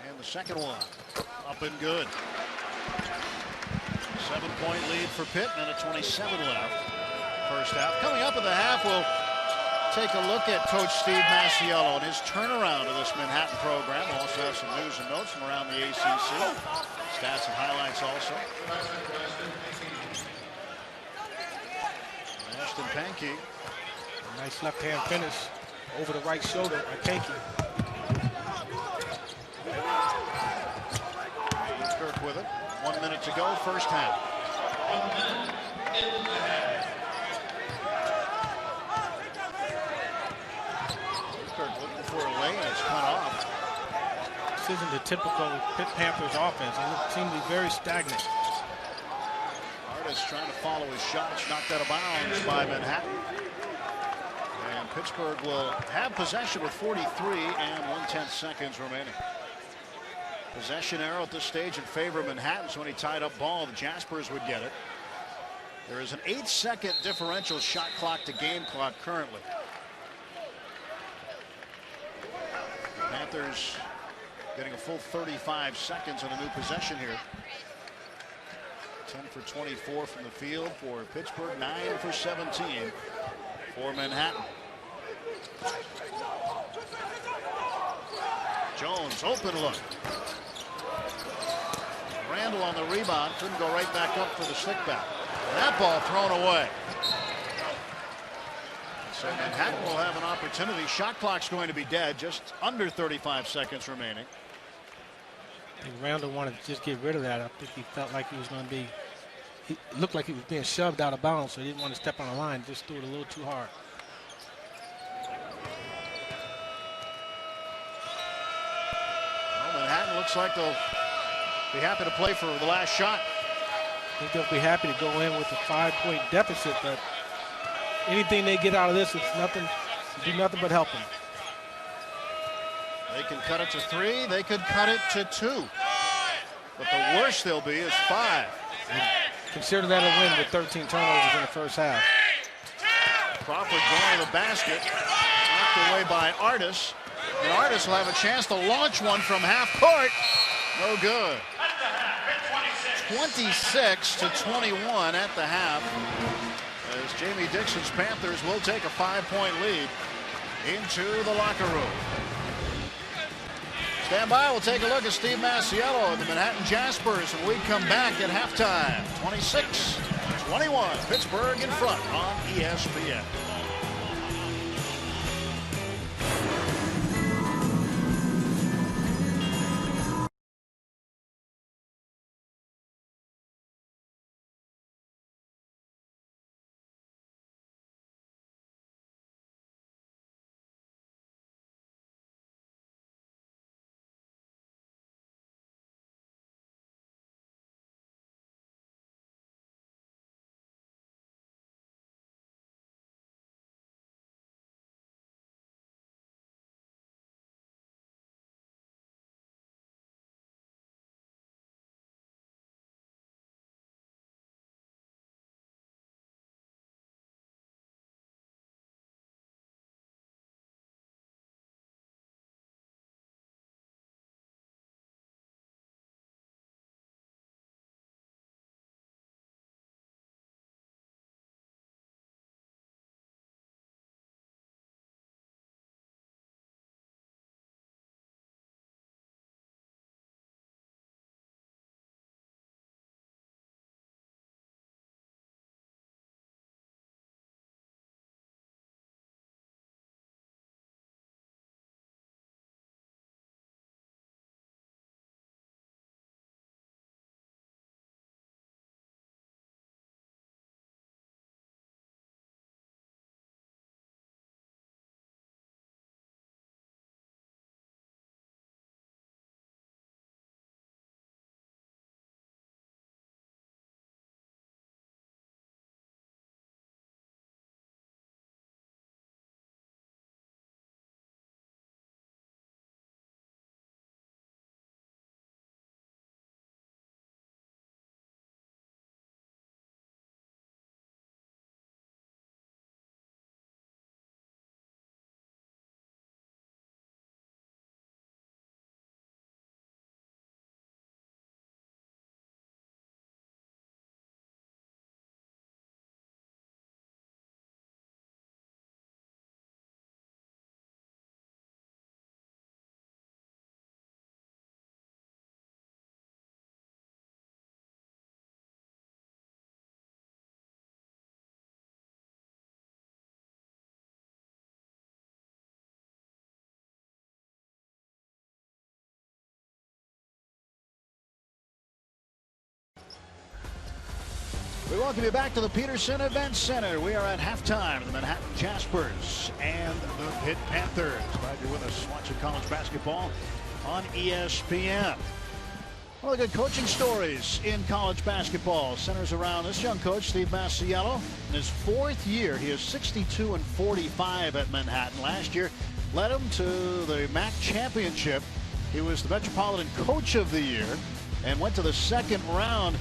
Speaker 1: And the second one, up and good. 7-point lead for Pitt, minute 27 left. First half. Coming up in the half, we'll take a look at Coach Steve Masiello and his turnaround of this Manhattan program. We'll also have some news and notes from around the ACC. Stats and highlights also. Ashton Pankey.
Speaker 2: Nice left-hand finish over the right shoulder at Pankey.
Speaker 1: Kirk with it. 1 minute to go, first half. Kirk looking for a lane, it's cut off.
Speaker 2: This isn't the typical Pitt Panthers offense. They seem to be very stagnant.
Speaker 1: Artis trying to follow his shots, knocked out of bounds by Manhattan. And Pittsburgh will have possession with 43 and 1/10 seconds remaining. Possession arrow at this stage in favor of Manhattan, so any tied up ball, the Jaspers would get it. There is an 8-second differential shot clock to game clock currently. The Panthers getting a full 35 seconds on a new possession here. 10 for 24 from the field for Pittsburgh, 9 for 17 for Manhattan. Jones, open look. Randall on the rebound, couldn't go right back up for the stick back. That ball thrown away. So Manhattan will have an opportunity. Shot clock's going to be dead, just under 35 seconds remaining.
Speaker 2: I think Randall wanted to just get rid of that. I think he felt like he was going to be, it looked like he was being shoved out of bounds, so he didn't want to step on the line, just threw it a little too hard.
Speaker 1: Well, Manhattan looks like they'll be happy to play for the last shot.
Speaker 2: I think they'll be happy to go in with a 5-point deficit, but anything they get out of this, it's nothing, do nothing but help them.
Speaker 1: They can cut it to 3, they could cut it to 2. But the worst they'll be is 5.
Speaker 2: And consider that a win with 13 turnovers in the first half.
Speaker 1: Crawford going to the basket, knocked away by Artis. And Artis will have a chance to launch one from half court. No good. 26-21 at the half, as Jamie Dixon's Panthers will take a 5-point lead into the locker room. Stand by, we'll take a look at Steve Masiello and the Manhattan Jaspers when we come back at halftime. 26-21, Pittsburgh in front on ESPN. Welcome you back to the Peterson Event Center. We are at halftime. The Manhattan Jaspers and the Pitt Panthers. Glad you're with us watching college basketball on ESPN. Well, good coaching stories in college basketball centers around this young coach, Steve Masiello. In his 4th year, he is 62-45 at Manhattan. Last year, led him to the MAC championship. He was the Metropolitan Coach of the Year and went to the 2nd round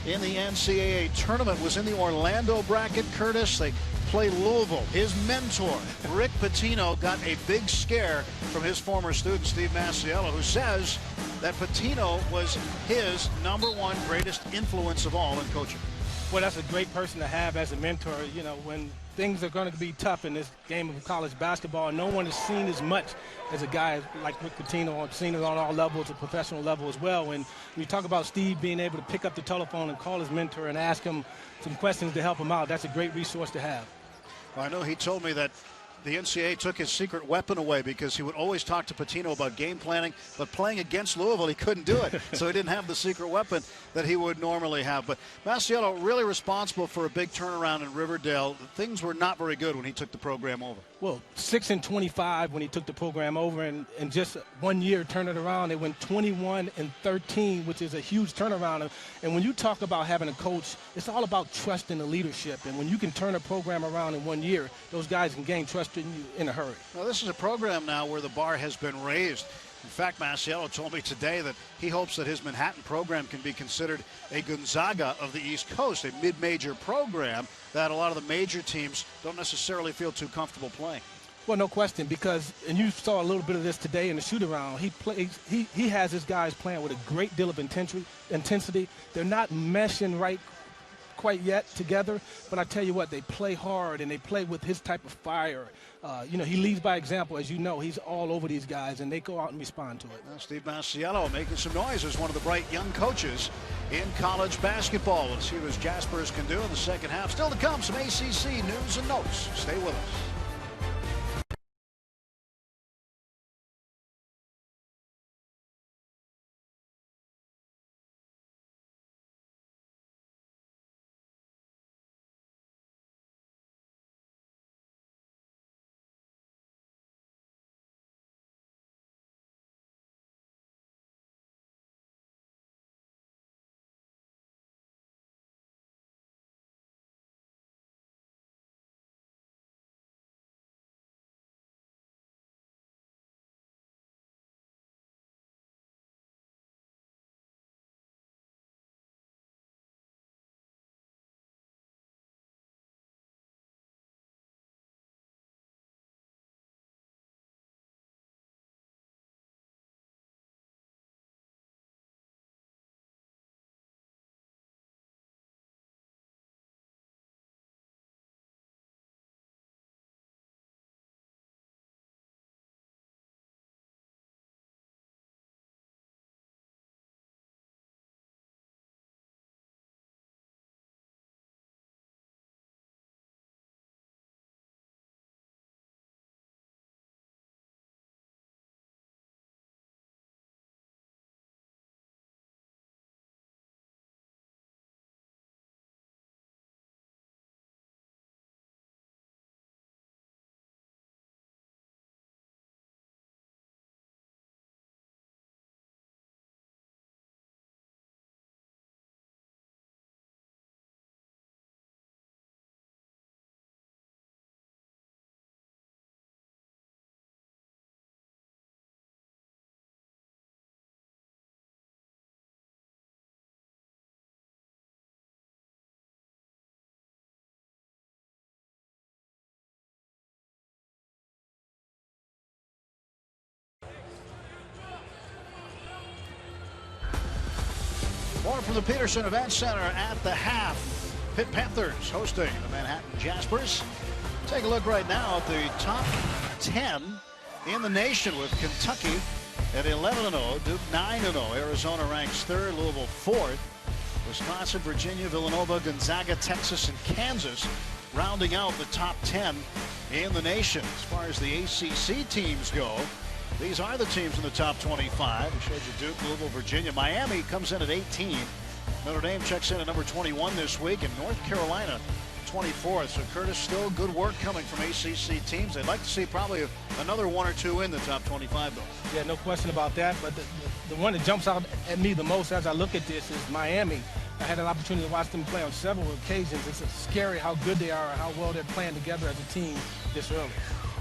Speaker 1: in the NCAA tournament. Was in the Orlando bracket. Curtis, they play Louisville. His mentor, Rick Pitino, got a big scare from his former student, Steve Masiello, who says that Pitino was his #1 greatest influence of all in coaching.
Speaker 2: Well, that's a great person to have as a mentor. You know, when things are going to be tough in this game of college basketball, no one has seen as much as a guy like Rick Pitino. I've seen it on all levels, a professional level as well. And when you talk about Steve being able to pick up the telephone and call his mentor and ask him some questions to help him out, that's a great resource to have.
Speaker 1: Well, I know he told me that the NCAA took his secret weapon away because he would always talk to Pitino about game planning, but playing against Louisville, he couldn't do it. So he didn't have the secret weapon that he would normally have. But Masiello really responsible for a big turnaround in Riverdale. Things were not very good when he took the program over.
Speaker 2: Well, 6-25 when he took the program over, and in just 1 year turned it around. They went 21-13, which is a huge turnaround. And when you talk about having a coach, it's all about trust in the leadership. And when you can turn a program around in 1 year, those guys can gain trust in you in a hurry.
Speaker 1: Well, this is a program now where the bar has been raised. In fact, Masiello told me today that he hopes that his Manhattan program can be considered a Gonzaga of the East Coast, a mid-major program that a lot of the major teams don't necessarily feel too comfortable playing.
Speaker 2: Well, no question, because, and you saw a little bit of this today in the shoot-around, he has his guys playing with a great deal of intensity. They're not meshing right quite yet together, but I tell you what, they play hard and they play with his type of fire. You know, he leads by example. As you know, he's all over these guys, and they go out and respond to it.
Speaker 1: Well, Steve Masiello making some noise as one of the bright young coaches in college basketball. Let's see what his Jaspers can do in the second half. Still to come, some ACC news and notes. Stay with us. More from the Peterson Event Center at the half. Pitt Panthers hosting the Manhattan Jaspers. Take a look right now at the top 10 in the nation, with Kentucky at 11-0, Duke 9-0, Arizona ranks 3rd, Louisville 4th, Wisconsin, Virginia, Villanova, Gonzaga, Texas, and Kansas rounding out the top 10 in the nation. As far as the ACC teams go, these are the teams in the top 25. We showed you Duke, Louisville, Virginia. Miami comes in at 18. Notre Dame checks in at number 21 this week, and North Carolina 24th. So Curtis, still good work coming from ACC teams. They'd like to see probably another one or two in the top 25, though.
Speaker 2: Yeah, no question about that. But the one that jumps out at me the most as I look at this is Miami. I had an opportunity to watch them play on several occasions. It's scary how good they are and how well they're playing together as a team this early.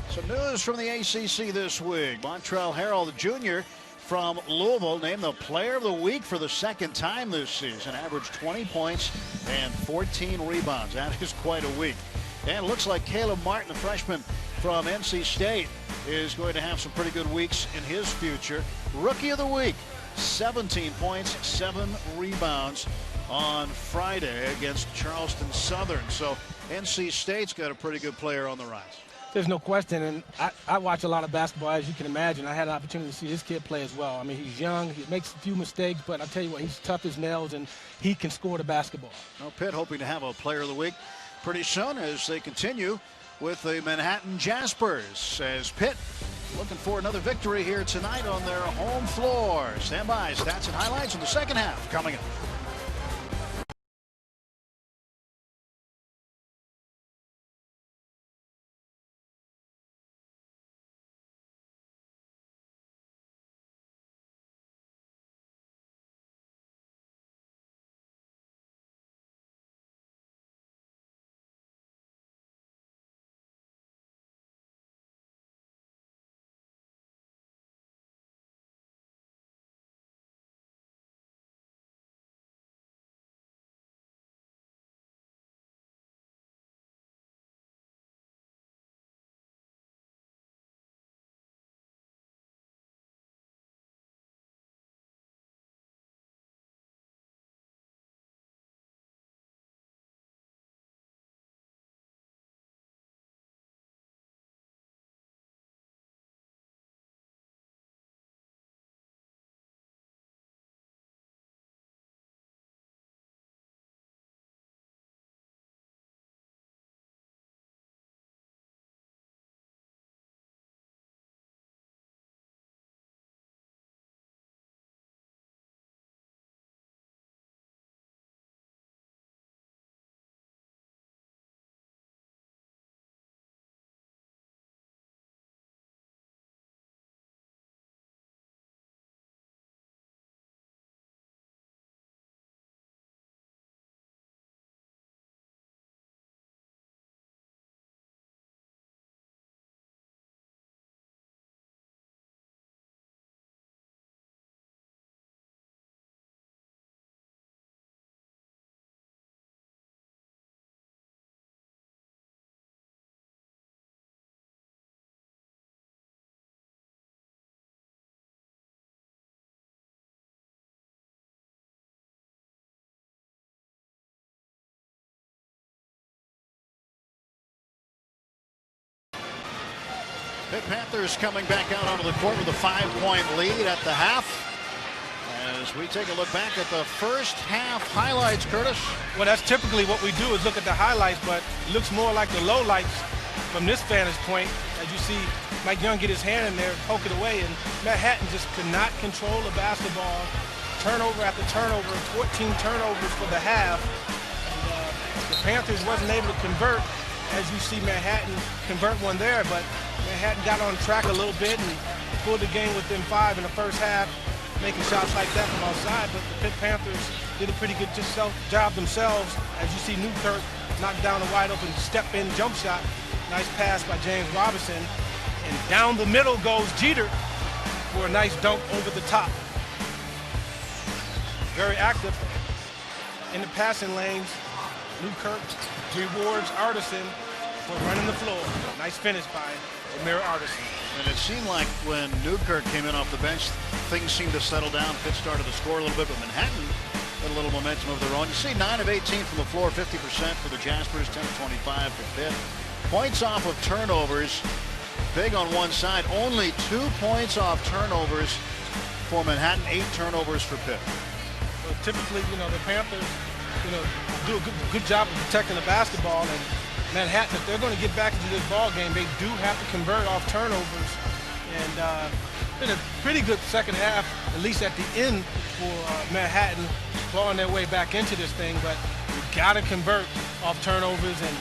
Speaker 1: Some news from the ACC this week. Montrell Harrell Jr. from Louisville named the Player of the Week for the second time this season. Averaged 20 points and 14 rebounds. That is quite a week. And it looks like Caleb Martin, the freshman from NC State, is going to have some pretty good weeks in his future. Rookie of the Week, 17 points, 7 rebounds on Friday against Charleston Southern. So NC State's got a pretty good player on the rise.
Speaker 2: There's no question, and I watch a lot of basketball, as you can imagine. I had an opportunity to see this kid play as well. I mean, he's young, he makes a few mistakes, but I'll tell you what, he's tough as nails, and he can score the basketball.
Speaker 1: Well, Pitt hoping to have a Player of the Week pretty soon as they continue with the Manhattan Jaspers, as Pitt looking for another victory here tonight on their home floor. Stand by, stats and highlights in the second half coming up. Pitt Panthers coming back out onto the court with a 5-point lead at the half. As we take a look back at the first half highlights, Curtis.
Speaker 2: Well, that's typically what we do is look at the highlights, but it looks more like the lowlights from this vantage point. As you see Mike Young get his hand in there, poke it away, and Manhattan just could not control the basketball. Turnover after turnover, 14 turnovers for the half. And, the Panthers wasn't able to convert. As you see Manhattan convert one there, but Manhattan got on track a little bit and pulled the game within 5 in the first half, making shots like that from outside. But the Pitt Panthers did a pretty good job themselves. As you see Newkirk knock down a wide open step-in jump shot. Nice pass by James Robinson. And down the middle goes Jeter for a nice dunk over the top. Very active in the passing lanes. Newkirk rewards Artisan for running the floor. Nice finish by Amir Artisan.
Speaker 1: And it seemed like when Newkirk came in off the bench, things seemed to settle down. Pitt started to score a little bit, but Manhattan had a little momentum of their own. You see 9 of 18 from the floor, 50% for the Jaspers, 10 of 25 for Pitt. Points off of turnovers, big on one side. Only 2 points off turnovers for Manhattan, 8 turnovers for Pitt.
Speaker 2: Well, typically, the Panthers, do a good job of protecting the basketball, and Manhattan, if they're going to get back into this ball game, they do have to convert off turnovers. And been a pretty good second half, at least at the end for Manhattan. clawing their way back into this thing, but you got to convert off turnovers and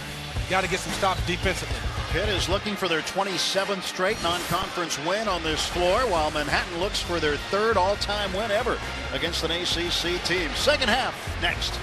Speaker 2: got to get some stops defensively.
Speaker 1: Pitt is looking for their 27th straight non-conference win on this floor, while Manhattan looks for their 3rd all-time win ever against an ACC team. Second half next.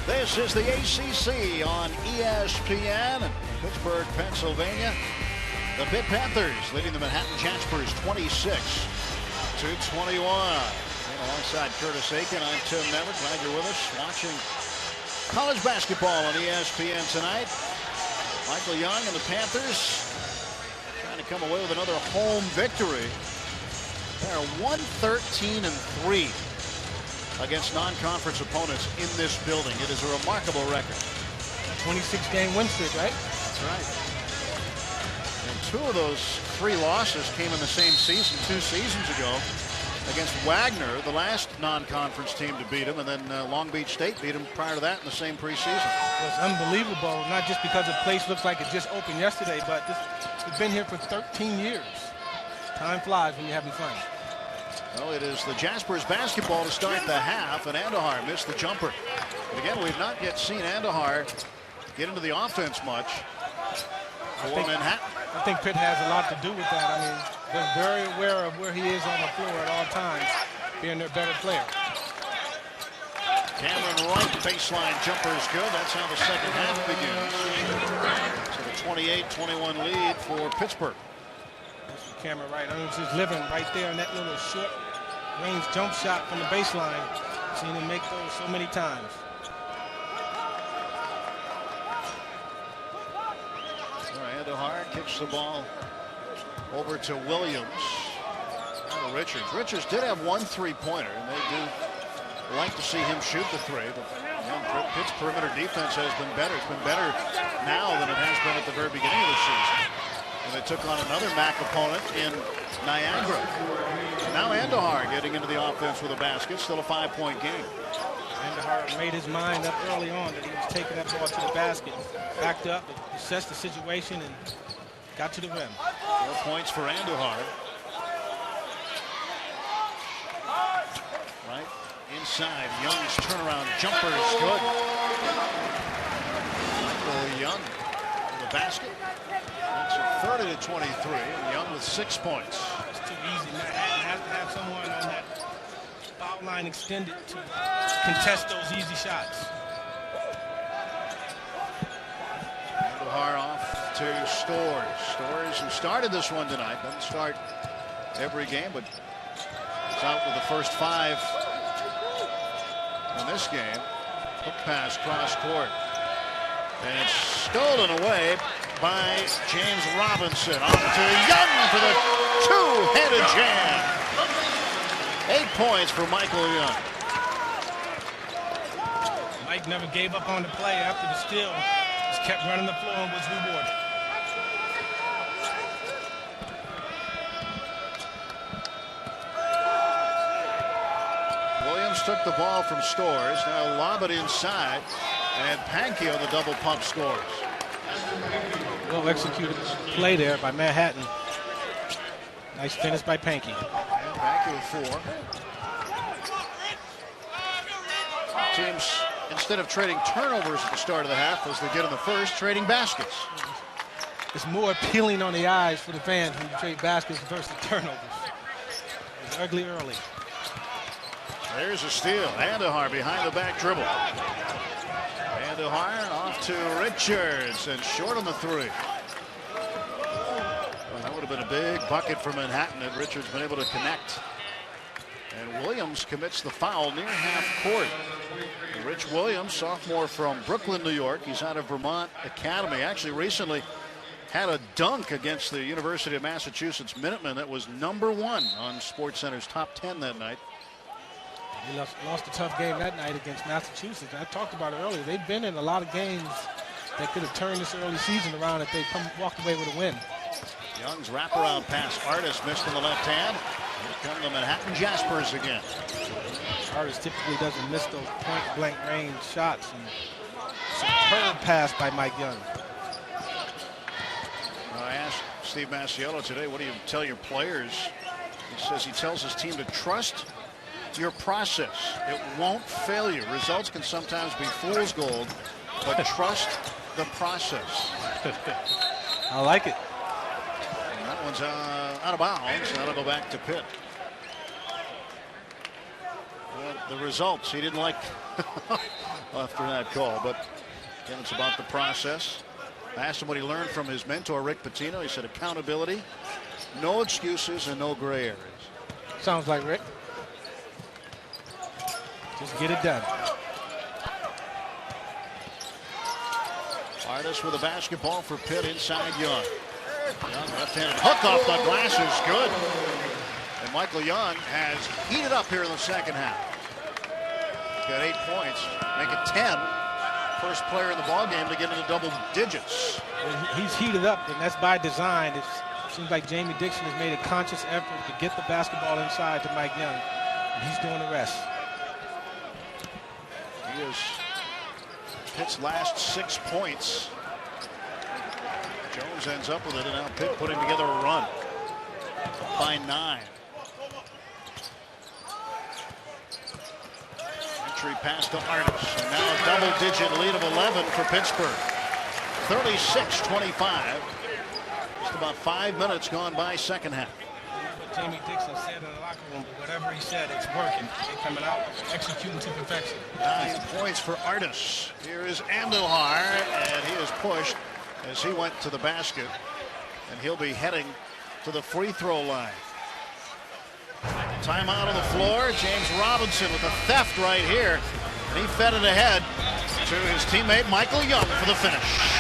Speaker 1: This is the ACC on ESPN in Pittsburgh, Pennsylvania. The Pitt Panthers leading the Manhattan Jaspers 26-21. Alongside Curtis Aiken, I'm Tim Never. Glad you're with us watching college basketball on ESPN tonight. Michael Young and the Panthers trying to come away with another home victory. They're 113-3. Against non-conference opponents in this building. It is a remarkable record.
Speaker 2: 26-game win streak, right?
Speaker 1: That's right. And 2 of those 3 losses came in the same season 2 seasons ago against Wagner, the last non-conference team to beat them, and then Long Beach State beat them prior to that in the same preseason.
Speaker 2: It was unbelievable, not just because the place looks like it just opened yesterday, but we've been here for 13 years. Time flies when you're having fun.
Speaker 1: Well, it is the Jaspers basketball to start the half, and Andahar missed the jumper. But again, we've not yet seen Andahar get into the offense much for Manhattan.
Speaker 2: I think Pitt has a lot to do with that. I mean, they're very aware of where he is on the floor at all times, being their better player.
Speaker 1: Cameron Wright, baseline jumper is good. That's how the second half begins. So the 28-21 lead for Pittsburgh.
Speaker 2: Cameron Wright earns his living right there in that little short range jump shot from the baseline. Seen him make those so many times.
Speaker 1: All right, Andahar kicks the ball over to Williams. Now to Richards. Richards did have 1 3-pointer, and they do like to see him shoot the 3. But Pitt's perimeter defense has been better. It's been better now than it has been at the very beginning of the season. And they took on another MAC opponent in Niagara. Now Andahar getting into the offense with a basket. Still a 5-point game.
Speaker 2: Andahar made his mind up early on that he was taking that ball to the basket. Backed up, assessed the situation, and got to the rim.
Speaker 1: 4 points for Andahar. Right inside. Young's turnaround jumper is good. Michael Young with a basket. Makes it 30-23, and Young with 6 points.
Speaker 2: It's too easy. Manhattan has to have someone on that foul line extended to contest those easy shots.
Speaker 1: Andahar off to Stores. Stores, who started this one tonight, doesn't start every game, but it's out with the first 5 in this game. Hook pass cross court. And it's stolen away by James Robinson. Off to Young for the two-handed jam. 8 points for Michael Young.
Speaker 2: Mike never gave up on the play after the steal. Just kept running the floor and was rewarded.
Speaker 1: Williams took the ball from Stores. Now lob it inside. And Pankey on the double pump scores.
Speaker 2: Well executed play there by Manhattan. Nice finish by Pankey.
Speaker 1: And Pankey with 4. Teams, instead of trading turnovers at the start of the half, as they did in the first, trading baskets.
Speaker 2: It's more appealing on the eyes for the fans when you trade baskets versus turnovers. It's ugly early.
Speaker 1: There's a steal. Andahar behind the back dribble. Andahar off to Richards and short on the 3. Well, that would have been a big bucket for Manhattan had Richards been able to connect. And Williams commits the foul near half court. Rich Williams, sophomore from Brooklyn, New York. He's out of Vermont Academy. Actually recently had a dunk against the University of Massachusetts Minutemen that was #1 on SportsCenter's top 10 that night.
Speaker 2: He lost a tough game that night against Massachusetts. I talked about it earlier. They've been in a lot of games that could have turned this early season around if they walked away with a win.
Speaker 1: Young's wraparound pass. Artis missed on the left hand. Here come the Manhattan Jaspers again.
Speaker 2: Artis typically doesn't miss those point-blank range shots. And superb pass by Mike Young.
Speaker 1: I asked Steve Masiello today, what do you tell your players? He says he tells his team to trust your process. It won't fail you. Results can sometimes be fool's gold, but trust the process.
Speaker 2: I like it.
Speaker 1: And that one's out of bounds. That'll go back to Pitt. Well, the results he didn't like after that call, but again, it's about the process. I asked him what he learned from his mentor, Rick Pitino. He said accountability, no excuses, and no gray areas.
Speaker 2: Sounds like Rick. Just get it done.
Speaker 1: Artis with a basketball for Pitt inside Young. Young left-handed hook off the glass is good. And Michael Young has heated up here in the second half. Got 8 points, make it 10. First player in the ballgame to get into double digits.
Speaker 2: He's heated up, and that's by design. It seems like Jamie Dixon has made a conscious effort to get the basketball inside to Mike Young, and he's doing the rest.
Speaker 1: He is Pitt's last 6 points. Jones ends up with it, and now Pitt putting together a run by 9. Entry pass to Artis, and now a double-digit lead of 11 for Pittsburgh. 36-25. Just about 5 minutes gone by second half.
Speaker 2: What Jamie Dixon said in the locker room, but whatever he said, it's working. They're coming out, executing to perfection.
Speaker 1: 9 points for Artis. Here is Andahar, and he is pushed as he went to the basket, and he'll be heading to the free throw line. Timeout on the floor. James Robinson with a theft right here, and he fed it ahead to his teammate Michael Young for the finish.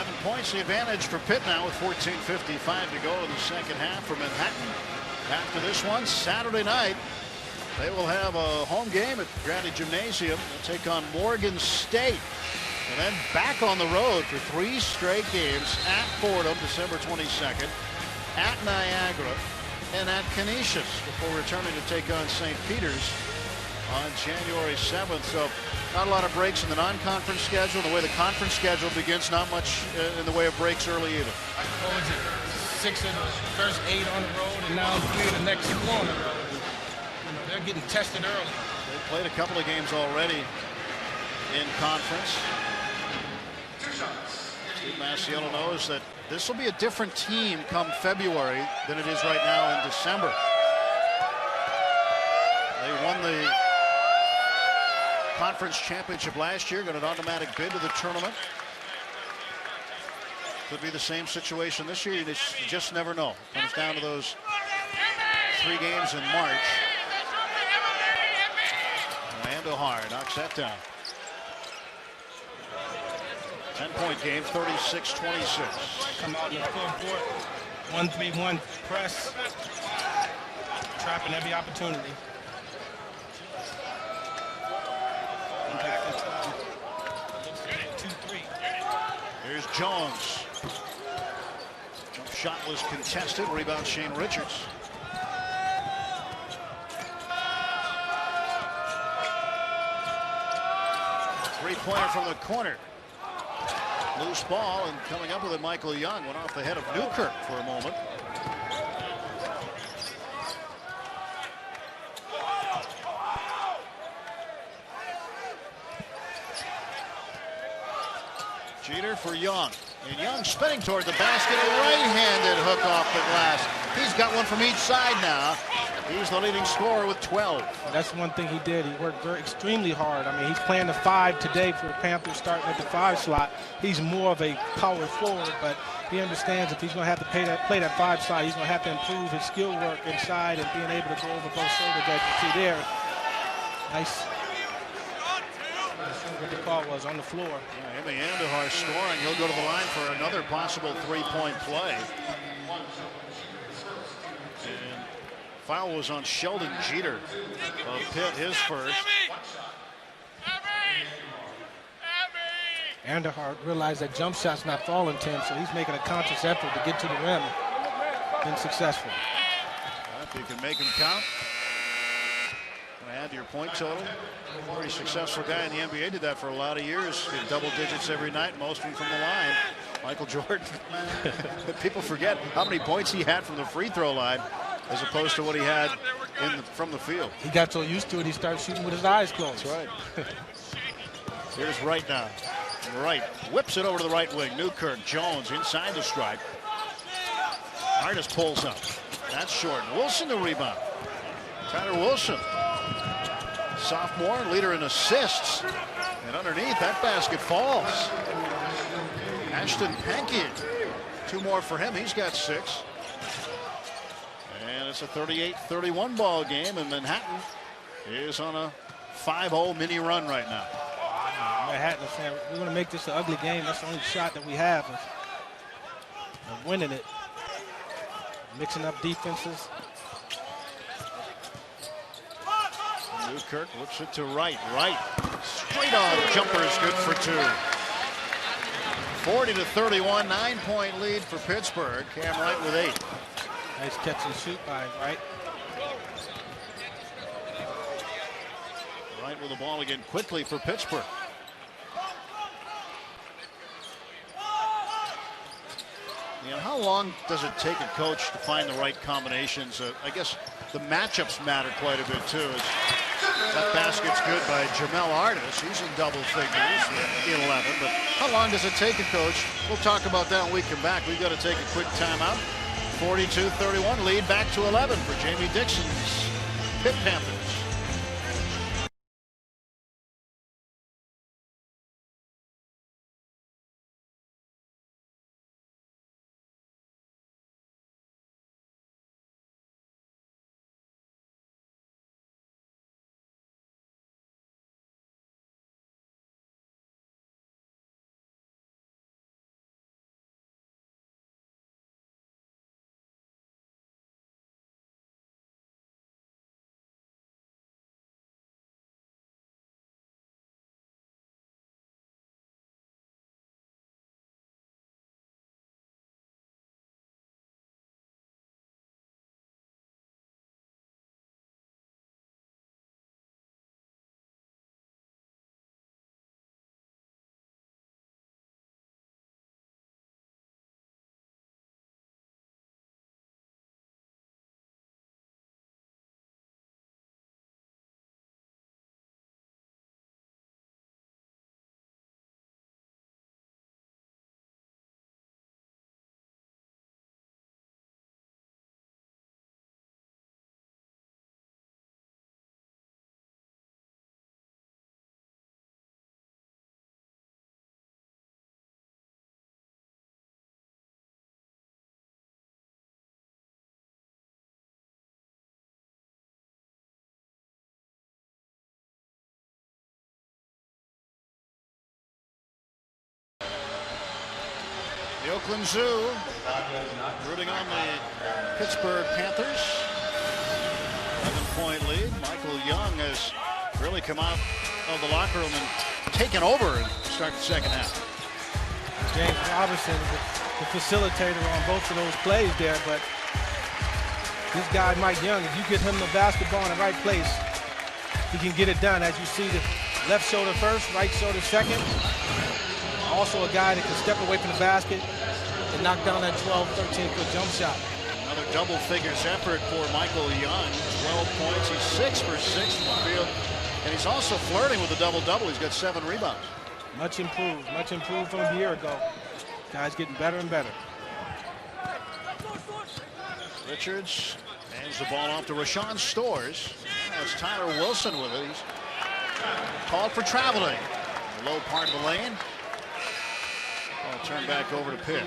Speaker 1: 11 points the advantage for Pitt now with 14:55 to go in the second half for Manhattan. After this one, Saturday night, they will have a home game at Grady Gymnasium. They'll take on Morgan State. And then back on the road for 3 straight games at Fordham, December 22nd, at Niagara, and at Canisius before returning to take on St. Peter's on January 7th. So not a lot of breaks in the non-conference schedule. The way the conference schedule begins, not much in the way of breaks early either.
Speaker 2: What was it? 6 of the first 8 on the road, and now 3 of the next 4 on the road. You know, they're getting tested early.
Speaker 1: They played a couple of games already in conference. Steve Masiello knows that this will be a different team come February than it is right now in December. They won the conference championship last year, got an automatic bid to the tournament. Could be the same situation this year. You just never know. Comes down to those 3 games in March. And O'Hare knocks that down. 10-point game, 36-26.
Speaker 2: Come out in the full court, 1-3-1 press, trapping every opportunity. Back into 2-3.
Speaker 1: Here's Jones. Jump shot was contested. Rebound Shane Richards. Three-pointer from the corner. Loose ball, and coming up with it, Michael Young went off the head of Newkirk for a moment. Jeter for Young. And Young spinning toward the basket. A right-handed hook off the glass. He's got one from each side now. He's the leading scorer with 12.
Speaker 2: That's one thing he did. He worked extremely hard. I mean, he's playing the 5 today for the Panthers, starting at the 5 slot. He's more of a power forward, but he understands if he's going to have to play that 5 slot, he's going to have to improve his skill work inside and being able to go over both shoulders, as you see there. Nice. What the call was on the floor.
Speaker 1: Yeah, Emmy Andahar scoring. He'll go to the line for another possible 3-point play. And foul was on Sheldon Jeter of Pitt, his first.
Speaker 2: Andahar realized that jump shot's not falling to him, so he's making a conscious effort to get to the rim. Been successful.
Speaker 1: If you can make him count. Add to your point total. Pretty successful guy in the NBA. Did that for a lot of years. Did double digits every night, most of them from the line. Michael Jordan. People forget how many points he had from the free throw line as opposed to what he had from the field.
Speaker 2: He got so used to it, he started shooting with his eyes closed.
Speaker 1: That's right. Here's Wright now. Wright whips it over to the right wing. Newkirk, Jones inside the stripe. Artis pulls up. That's short. Wilson the rebound. Tyler Wilson. Sophomore, leader in assists. And underneath, that basket falls. Ashton Pankey. 2 more for him. He's got 6. And it's a 38-31 ball game. And Manhattan is on a 5-0 mini run right now.
Speaker 2: Manhattan saying, we're going to make this an ugly game. That's the only shot that we have of winning it. Mixing up defenses.
Speaker 1: Newkirk whips it to Wright. Wright straight on. Jumper is good for 2. 40-31, 9-point lead for Pittsburgh. Cam Wright with 8.
Speaker 2: Nice catch and shoot by Wright.
Speaker 1: Wright with the ball again quickly for Pittsburgh. You know, how long does it take a coach to find the right combinations? I guess the matchups matter quite a bit too. That basket's good by Jamel Artis. He's in double figures in 11. But how long does it take a coach? We'll talk about that when we come back. We've got to take a quick timeout. 42-31 lead back to 11 for Jamie Dixon's Pitt Panthers. The Oakland Zoo rooting on the Pittsburgh Panthers. 11-point lead. Michael Young has really come out of the locker room and taken over and start the second half.
Speaker 2: James Robinson, the facilitator on both of those plays there, but this guy, Mike Young, if you get him the basketball in the right place, he can get it done. As you see, the left shoulder first, right shoulder second. Also a guy that can step away from the basket and knock down that 12, 13-foot jump shot.
Speaker 1: Another double figures effort for Michael Young. 12 points. He's 6 for 6 from the field. And he's also flirting with a double-double. He's got 7 rebounds.
Speaker 2: Much improved from a year ago. Guy's getting better and better.
Speaker 1: Richards hands the ball off to Rashawn Stores. That's Tyler Wilson with it. He's called for traveling. Low part of the lane. Ball turned back over to Pitt.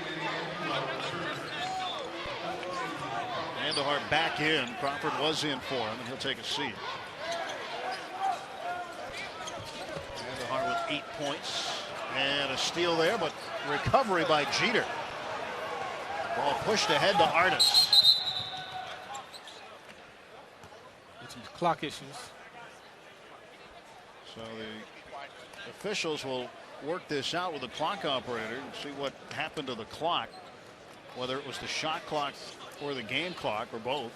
Speaker 1: Andahart back in. Crawford was in for him, and he'll take a seat. Andahart with 8 points and a steal there, but recovery by Jeter. Ball pushed ahead to Artis.
Speaker 2: Some clock issues.
Speaker 1: So the officials will work this out with the clock operator and see what happened to the clock, whether it was the shot clock or the game clock or both.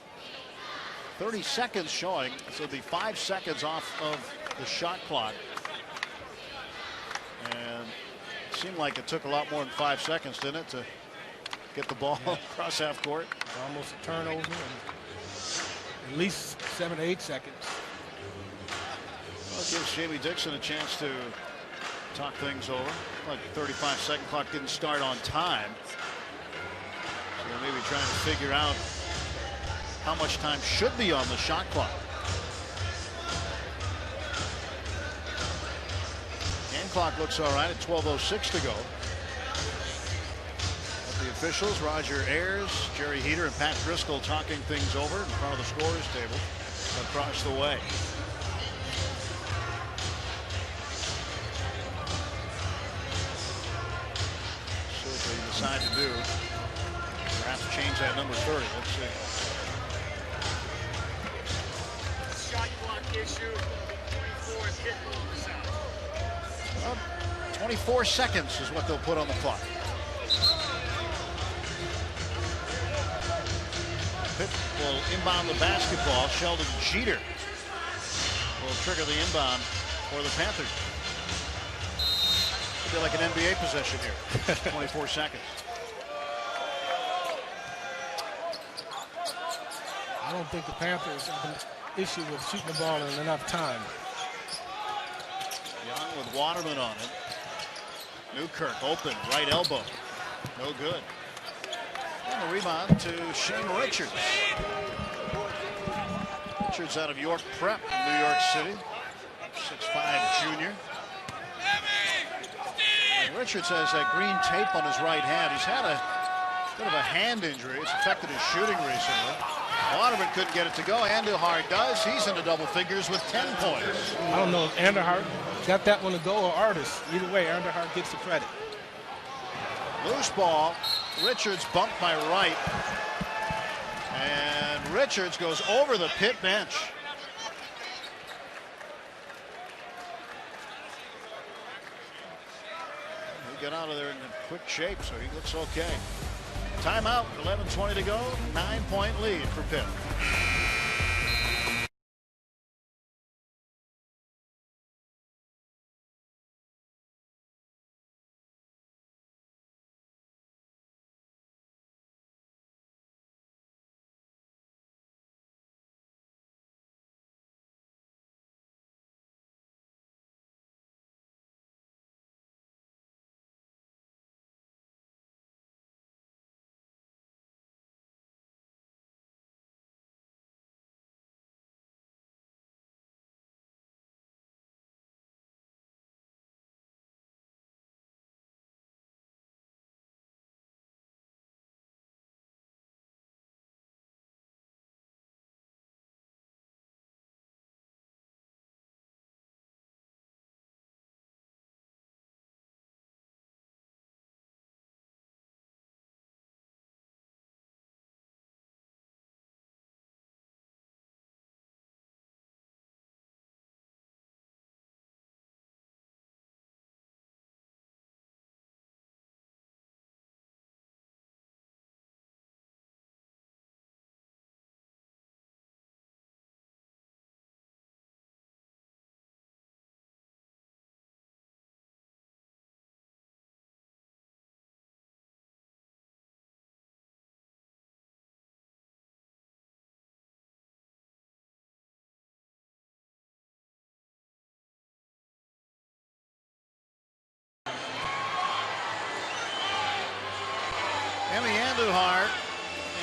Speaker 1: 30 seconds showing, so it'll be 5 seconds off of the shot clock. And it seemed like it took a lot more than 5 seconds, didn't it, to get the ball across half court?
Speaker 2: Almost a turnover. And at least 7 to 8 seconds.
Speaker 1: Well, it gives Jamie Dixon a chance to talk things over. Like the 35-second clock didn't start on time. So they're maybe trying to figure out how much time should be on the shot clock. Game clock looks all right at 12:06 to go. But the officials, Roger Ayers, Jerry Heater, and Pat Driscoll talking things over in front of the scorer's table across the way. So what they decide to do, perhaps change that number 30. Let's see.
Speaker 3: Shot clock issue. 24 is hitting on the side.
Speaker 1: Well, 24 seconds is what they'll put on the clock. Pitt will inbound the basketball. Sheldon Jeter will trigger the inbound for the Panthers. It'll be like an NBA possession here. 24 seconds.
Speaker 2: I don't think the Panthers have an issue with shooting the ball in enough time.
Speaker 1: Young with Waterman on it. Newkirk open, right elbow. No good. And the rebound to Shane Richards. Richards out of York Prep, New York City. 6'5" junior. And Richards has that green tape on his right hand. He's had a bit of a hand injury. It's affected his shooting recently. Waterman couldn't get it to go. Andahart does. He's into double figures with 10 points.
Speaker 2: I don't know if Andahart got that one to go or Artis. Either way, Andahart gets the credit.
Speaker 1: Loose ball. Richards bumped by Wright. And Richards goes over the Pitt bench. He got out of there in quick shape, so he looks okay. Timeout, 11:20 to go, 9-point lead for Pitt.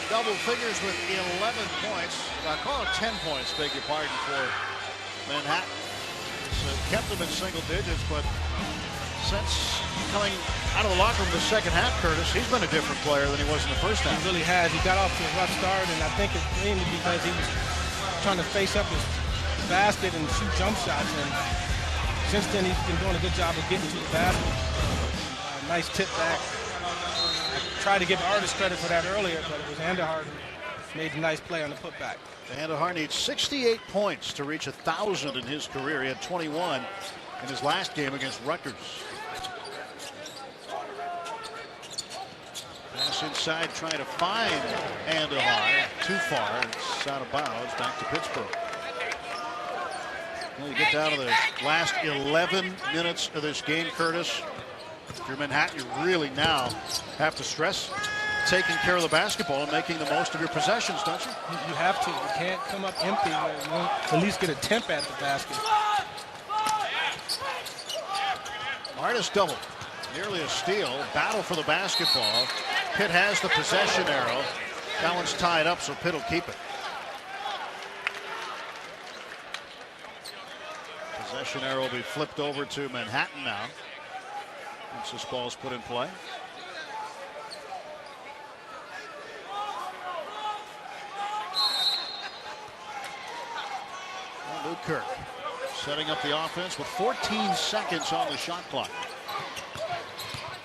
Speaker 1: double figures with 11 points. I call it 10 points, beg your pardon, for Manhattan. So kept them in single digits, but since coming out of the locker room the second half, Curtis, he's been a different player than he was in the first half.
Speaker 2: He really has. He got off to a rough start, and I think it's mainly because he was trying to face up his basket and shoot jump shots. And since then, he's been doing a good job of getting to the basket. Nice tip back. I tried to give Artis credit for that earlier, but it was Andahar who made a nice play on the putback.
Speaker 1: Andahar needs 68 points to reach 1,000 in his career. He had 21 in his last game against Rutgers. Pass inside, trying to find Andahar. Too far. It's out of bounds. Back to Pittsburgh. Well, you get down to the last 11 minutes of this game, Curtis. If you're Manhattan, you really now have to stress taking care of the basketball and making the most of your possessions, don't you?
Speaker 2: You have to. You can't come up empty. You won't at least get a temp at the basket.
Speaker 1: Artis double. Nearly a steal. Battle for the basketball. Pitt has the possession arrow. That one's tied up, so Pitt will keep it. Possession arrow will be flipped over to Manhattan now. Once this ball is put in play. And Luke Kirk setting up the offense with 14 seconds on the shot clock.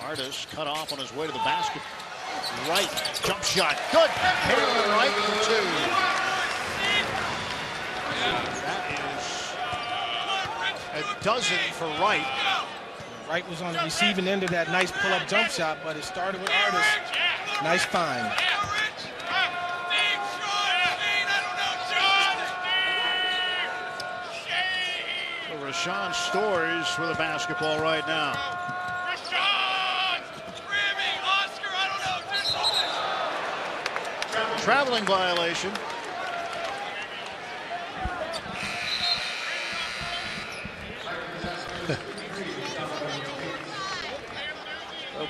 Speaker 1: Artis cut off on his way to the basket. Right, jump shot, good. Taylor Wright for two. That is a dozen for Wright.
Speaker 2: Wright was on the receiving end of that nice pull-up jump shot, but it started with Artis. Nice find.
Speaker 1: So Rashawn Storrs with a basketball right now. Traveling violation.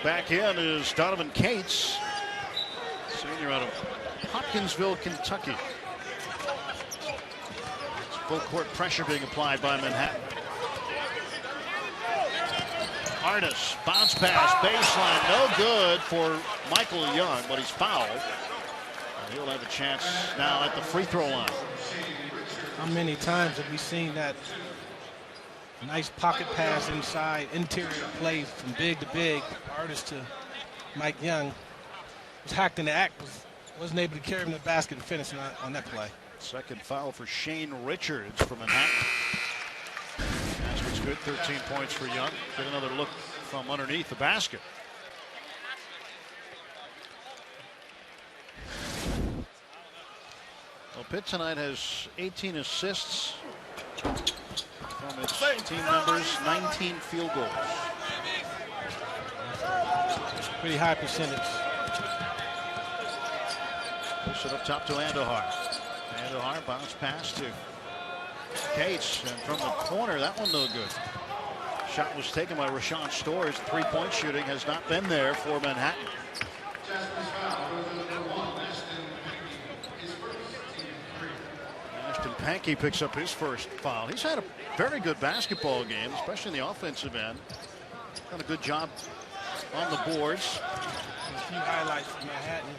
Speaker 1: Back in is Donovan Cates, senior out of Hopkinsville, Kentucky. It's full court pressure being applied by Manhattan. Artis, bounce pass, baseline, no good for Michael Young, but he's fouled. And he'll have a chance now at the free throw line.
Speaker 2: How many times have we seen that nice pocket pass inside, interior play from big to big. Artis to Mike Young was hacked in the act, wasn't able to carry him to the basket and finish on that play.
Speaker 1: Second foul for Shane Richards from Manhattan. Basket's good, 13 points for Young. Get another look from underneath the basket. Well, Pitt tonight has 18 assists from its team members, 19 field goals.
Speaker 2: Pretty high percentage.
Speaker 1: Push it up top to Andahar. Andahar bounce pass to Cates, and from the corner, that one no good. Shot was taken by Rashawn Storrs. Three-point shooting has not been there for Manhattan. Pankey picks up his first foul. He's had a very good basketball game, especially in the offensive end. Done a good job on the boards.
Speaker 2: A few highlights from Manhattan.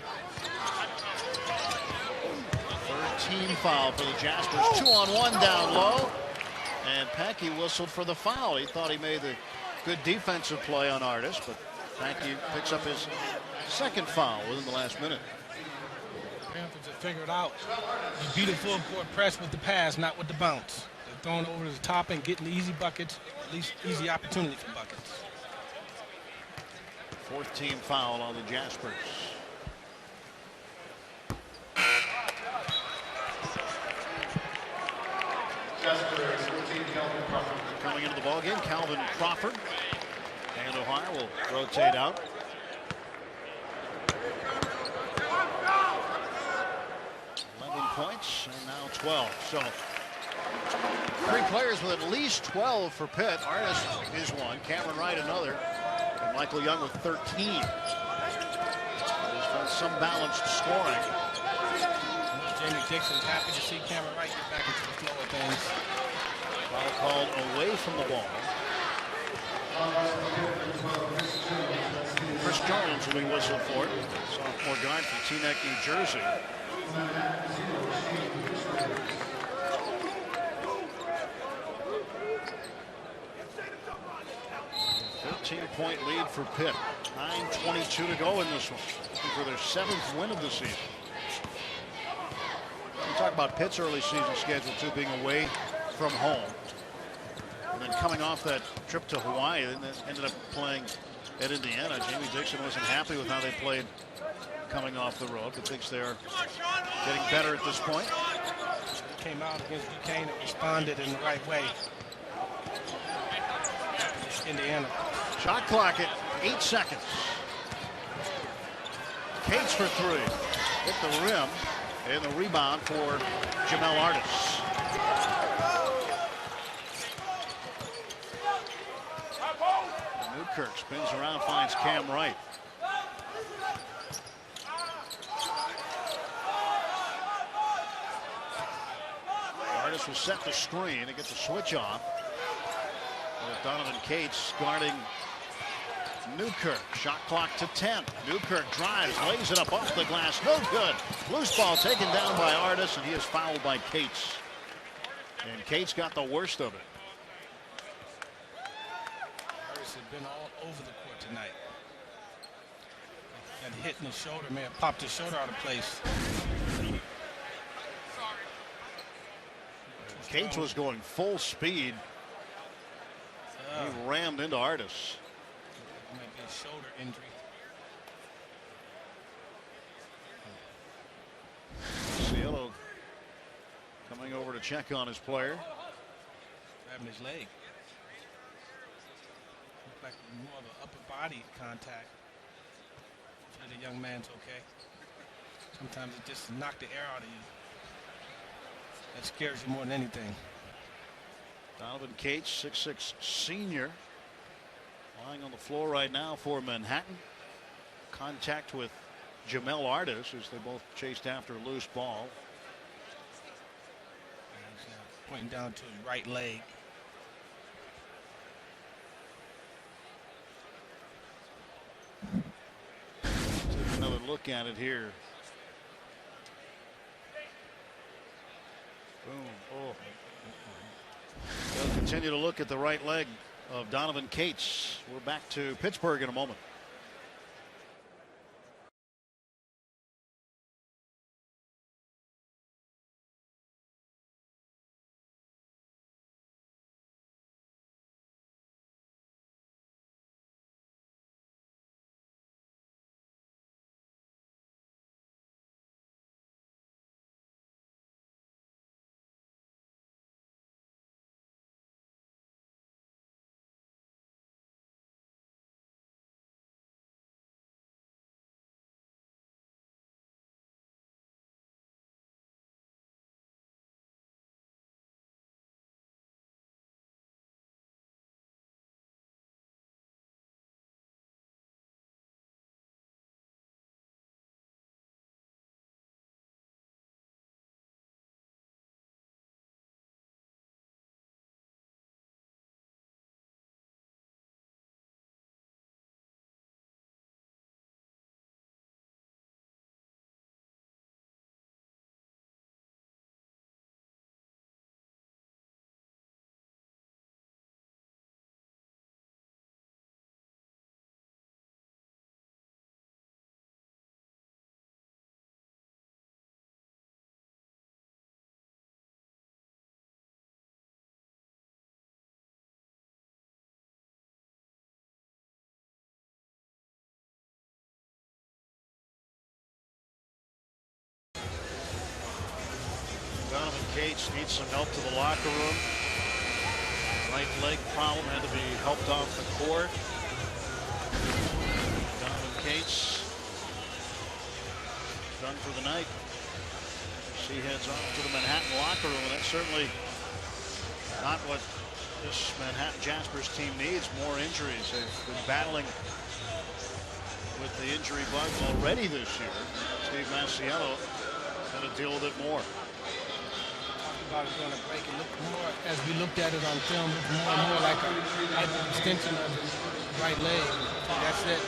Speaker 1: 13 foul for the Jaspers. 2-on-1 down low. And Pankey whistled for the foul. He thought he made the good defensive play on Artis, but Pankey picks up his second foul within the last minute.
Speaker 2: Panthers have figured out you beat a full court press with the pass, not with the bounce. They're throwing over the top and getting easy buckets, at least easy opportunity for buckets.
Speaker 1: 14 foul on the Jaspers. Coming into the ballgame, Calvin Crawford. And Ohio will rotate out. Points and now 12. So three players with at least 12 for Pitt. Artis is one, Cameron Wright another, and Michael Young with 13. There's been some balanced scoring.
Speaker 2: Dixon's happy to see Cameron Wright get back into the flow of things.
Speaker 1: Foul called away from the ball. Chris Jones will be whistled for it. Sophomore guard from Teaneck, New Jersey. Point lead for Pitt. 9:22 to go in this one. Looking for their 7th win of the season. We talk about Pitt's early season schedule too, being away from home. And then coming off that trip to Hawaii, and then ended up playing at Indiana. Jamie Dixon wasn't happy with how they played coming off the road, but thinks they're getting better at this point.
Speaker 2: Came out against Duquesne and responded in the right way. Indiana.
Speaker 1: Shot clock at 8 seconds. Cates for 3. Hit the rim. And the rebound for Jamel Artis. Newkirk spins around, finds Cam Wright. Artis will set the screen. It gets a switch on. With Donovan Cates guarding Newkirk. Shot clock to 10. Newkirk drives, lays it up off the glass. No good. Loose ball taken down by Artis, and he is fouled by Cates. And Cates got the worst of it.
Speaker 2: Artis has been all over the court tonight. That hit in the shoulder may have popped his shoulder out of place.
Speaker 1: Cates was going full speed. He rammed into Artis.
Speaker 2: It might be a shoulder injury.
Speaker 1: Cielo coming over to check on his player.
Speaker 2: Grabbing his leg. Looked like more of an upper body contact. Hopefully the young man's okay. Sometimes it just knocks the air out of you. That scares you more than anything.
Speaker 1: Donovan Cates, 6'6" senior, lying on the floor right now for Manhattan. Contact with Jamel Artis as they both chased after a loose ball.
Speaker 2: He's pointing down to his right leg.
Speaker 1: Take another look at it here. Boom. Oh. They'll continue to look at the right leg of Donovan Cates. We're back to Pittsburgh in a moment. Donovan Cates needs some help to the locker room. Right leg problem had to be helped off the court. Donovan Cates done for the night. He heads off to the Manhattan locker room, and that's certainly not what this Manhattan Jaspers team needs. More injuries. They've been battling with the injury bug already this year. Steve Masiello Going to deal with it more.
Speaker 2: About it going to break. It looked more, as we looked at it on film, it looked more and more like an extension of his right leg. So that's it.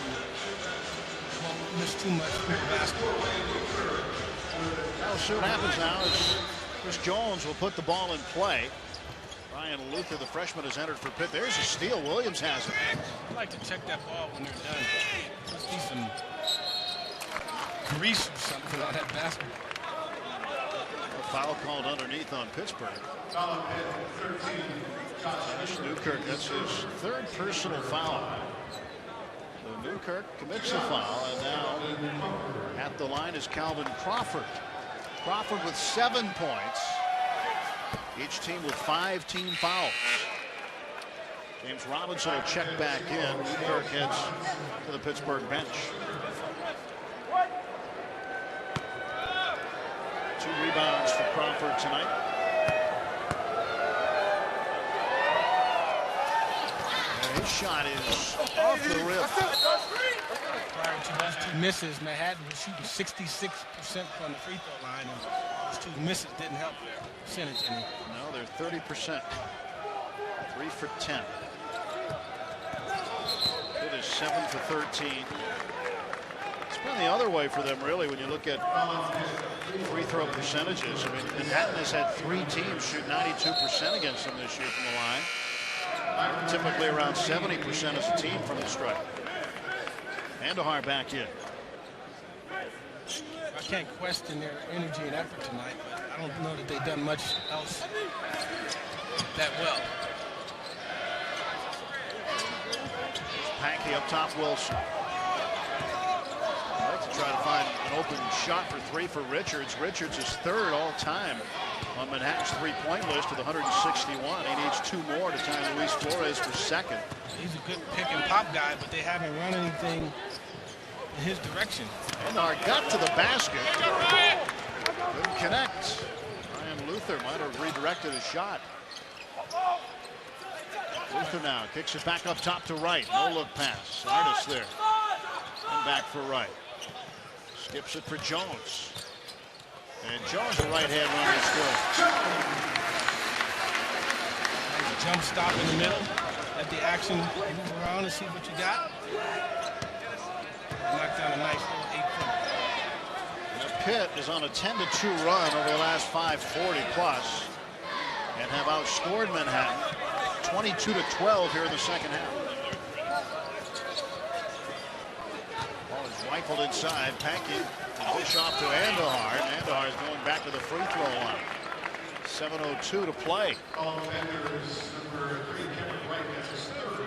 Speaker 2: Won't miss too much for basketball.
Speaker 1: We'll see what happens now as Chris Jones will put the ball in play. Ryan Luther, the freshman, has entered for Pitt. There's a steal. Williams has it.
Speaker 2: I'd like to check that ball when they're done. Let's see some grease or something on that basketball.
Speaker 1: Foul called underneath on Pittsburgh. Josh Newkirk, that's his third personal foul. So Newkirk commits a foul, and now at the line is Calvin Crawford. Crawford with 7 points. Each team with 5 team fouls. James Robinson will check back in. Newkirk heads to the Pittsburgh bench. 2 rebounds for Crawford tonight. And his shot is off the rim.
Speaker 2: Prior to those 2 misses, Manhattan was shooting 66% from the free throw line, and those 2 misses didn't help their percentage any.
Speaker 1: No, they're 30%. 3 for 10. It is 7 for 13. It's been the other way for them, really, when you look at free throw percentages. I mean, Manhattan has had 3 teams shoot 92% against them this year from the line. Typically around 70% as a team from the stripe. Andahar back in.
Speaker 2: I can't question their energy and effort tonight, but I don't know that they've done much else that well.
Speaker 1: Pankey up top, Wilson. To try to find an open shot for 3 for Richards. Richards is 3rd all time on Manhattan's 3-point list with 161. He needs 2 more to tie Luis Flores for 2nd.
Speaker 2: He's a good pick and pop guy, but they haven't run anything in his direction.
Speaker 1: Andahar got to the basket. Couldn't connect. Ryan Luther might have redirected his shot. Luther now kicks it back up top to Wright. No look pass. Artis there. And back for Wright. Skips it for Jones. And Jones, a right hand runner, is good.
Speaker 2: There's a jump stop in the middle. Let the action move around and see what you got. Knocked down a nice little 8-footer.
Speaker 1: Pitt is on a 10-2 run over the last 540 plus and have outscored Manhattan 22-12 here in the second half. Ball is rifled inside. Pankey dish off to Andahar. Andahar is going back to the free throw line. 7:02 to play.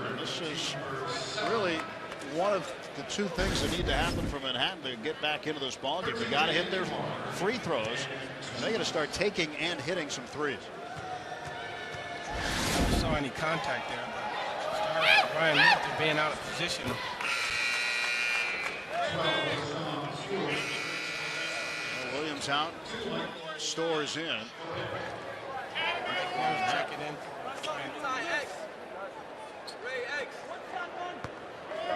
Speaker 1: And this is really one of the 2 things that need to happen for Manhattan to get back into this ballgame. They got to hit their free throws, and they got to start taking and hitting some threes.
Speaker 2: I saw any contact there. Started with Ryan Luther being out of position.
Speaker 1: Williams out, Stores in.
Speaker 2: Check it in.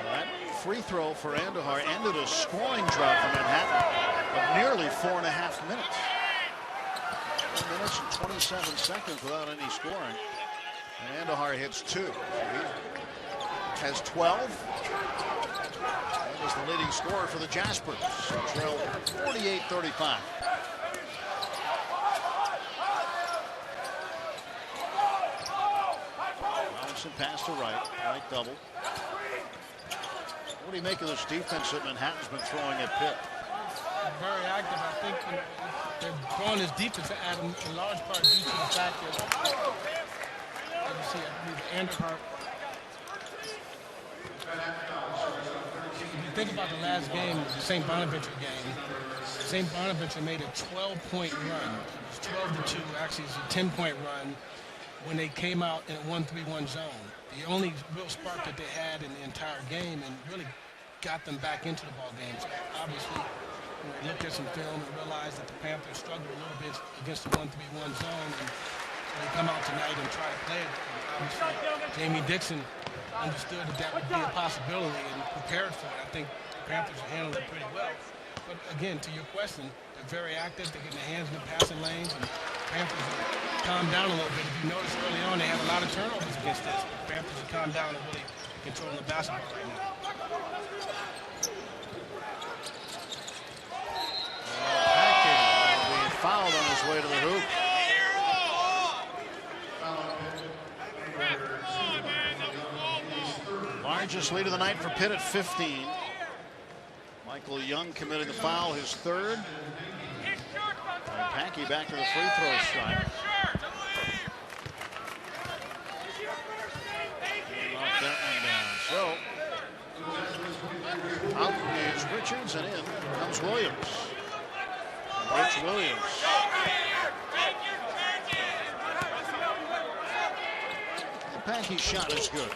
Speaker 1: That free throw for Andahar ended a scoring drought for Manhattan of nearly 4.5 minutes. 4 minutes and 27 seconds without any scoring. And Andahar hits 2. So he has 12. And is the leading scorer for the Jaspers. Trail 48-35. Robinson pass to Wright. Wright double. What do you make of this defense that Manhattan's been throwing at Pitt?
Speaker 2: Very active. I think they're throwing this defense at him in large part due to the fact that, as you see, I believe Andahar. If you think about the last game, the St. Bonaventure game, St. Bonaventure made a 12-point run. It was 12-2. Actually, it's a 10-point run when they came out in a 1-3-1 zone. The only real spark that they had in the entire game and really got them back into the ball game. So obviously, we looked at some film and realized that the Panthers struggled a little bit against the 1-3-1 zone, and they come out tonight and try to play it. And obviously, Jamie Dixon understood that that would be a possibility and prepared for it. I think the Panthers handled it pretty well. But again, to your question, They're very active. They're getting their hands in the passing lanes. And Panthers have calmed down a little bit. If you notice early on, they had a lot of turnovers against this. Panthers have calmed down and really controlling the basketball right now.
Speaker 1: Packard will be fouled on his way to the hoop. Largest lead of the night for Pitt at 15. Michael Young committed the foul, his third. And Pankey back to the free throw stripe. Knocked that one down. So out is Richards, and in comes Williams. Rich Williams. And Pankey's shot is good.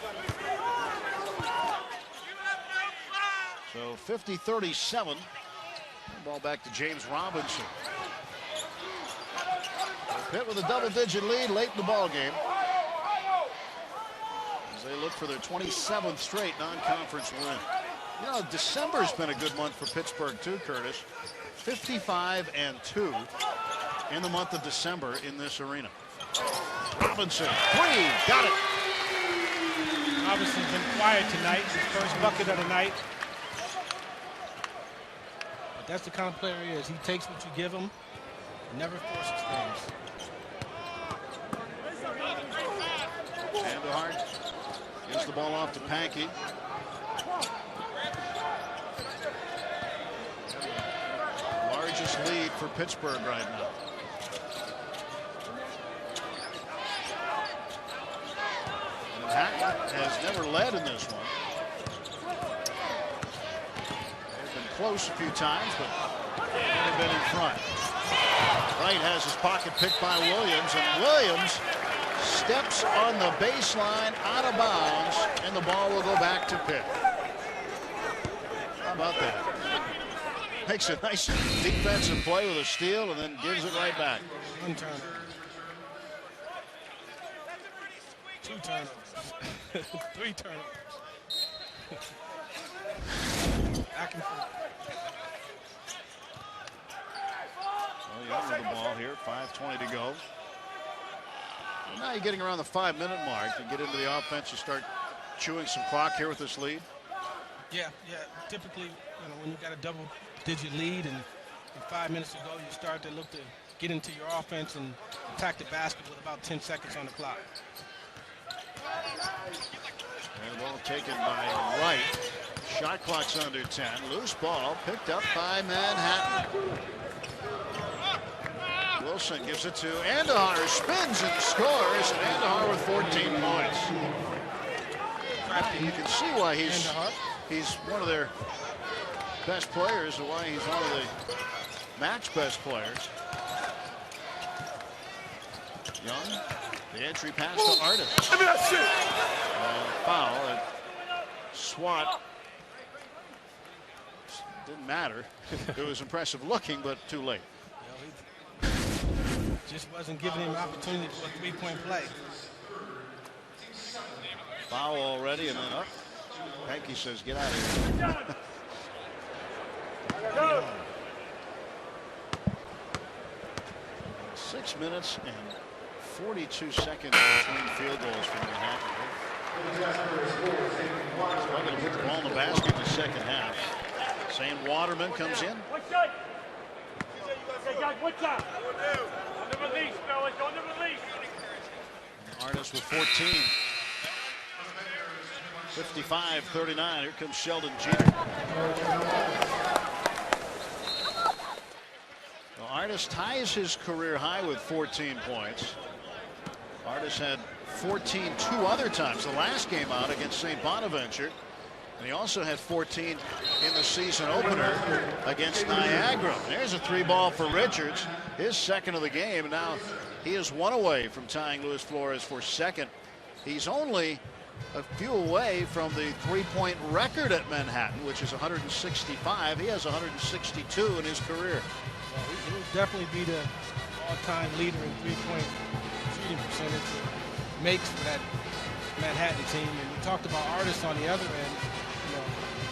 Speaker 1: So 50-37. Ball back to James Robinson. Pitt with a double-digit lead late in the ball game as they look for their 27th straight non-conference win. You know, December's been a good month for Pittsburgh too, Curtis. 55-2 in the month of December in this arena. Robinson, three, got it.
Speaker 2: Robinson's been quiet tonight. His first bucket of the night. But that's the kind of player he is. He takes what you give him, never forces things.
Speaker 1: Vanderhart gives the ball off to Pankey. Largest lead for Pittsburgh right now. Manhattan has never led in this one. They've been close a few times, but never been in front. Wright has his pocket picked by Williams, and Williams steps on the baseline out of bounds, and the ball will go back to Pitt. How about that? Makes a nice defensive play with a steal and then gives it right back.
Speaker 2: One turnover. Two turnovers. Three turnovers. Back and forth.
Speaker 1: Well, Young with the ball here, 5:20 to go. And now you're getting around the 5-minute mark. You get into the offense, you start chewing some clock here with this lead.
Speaker 2: Yeah. Typically, you know, when you got a double-digit lead and 5 minutes to go, you start to look to get into your offense and attack the basket with about 10 seconds on the clock.
Speaker 1: And the ball taken by Wright. Shot clock's under 10. Loose ball picked up by Manhattan. Wilson gives it to Andahar, spins and scores, and Andahar with 14 points. You can see why he's one of their best players, and why he's one of the match best players. Young, the entry pass to Artis. Foul at Swat. Didn't matter. It was impressive looking, but too late.
Speaker 2: Just wasn't giving him an opportunity for a three-point play.
Speaker 1: Foul already, and then up. Pankey says, get out of here. 6 minutes and 42 seconds between field goals from Manhattan. He's not going to put the ball in the basket in the second half. Sam Waterman comes in. Artis with 14. 55-39. Here comes Sheldon Jeter. Well, Artis ties his career high with 14 points. Artis had 14 two other times. The last game out against St. Bonaventure. And he also had 14 in the season opener against Niagara. There's a three ball for Richards, his second of the game. And now he is one away from tying Luis Flores for second. He's only a few away from the three-point record at Manhattan, which is 165. He has 162 in his career.
Speaker 2: Well, he will definitely be the all-time leader in three-point shooting percentage. Makes for that Manhattan team. And we talked about Artis on the other end, you know,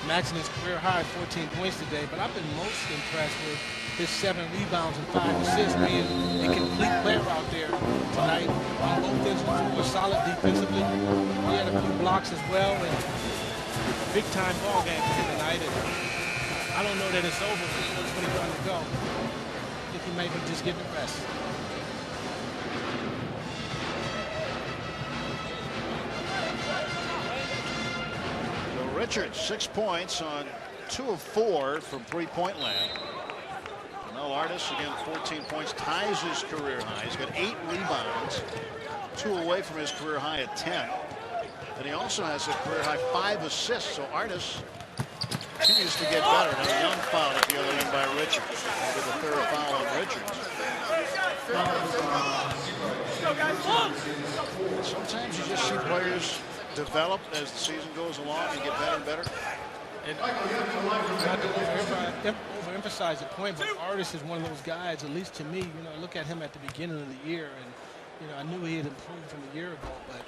Speaker 2: matching his career high 14 points today. But I've been most impressed with his 7 rebounds and 5 assists, being a complete player out there tonight. On both ends of the floor, solid defensively. He had a few blocks as well, and a big-time ball game for him tonight. And I don't know that it's over for 21 to go. I think he might be just getting rest.
Speaker 1: Richards, 6 points on 2 of 4 from three-point land. Now Artis, again, 14 points, ties his career high. He's got 8 rebounds, 2 away from his career high at 10. And he also has a career high 5 assists. So Artis continues to get better. Now a young foul at the other end by Richards. With the 3rd foul on Richards. Sometimes you just see players develop as the season goes along and get better and better.
Speaker 2: And not to overemphasize the point, but Artis is one of those guys, at least to me, you know, I look at him at the beginning of the year, and, you know, I knew he had improved from a year ago, but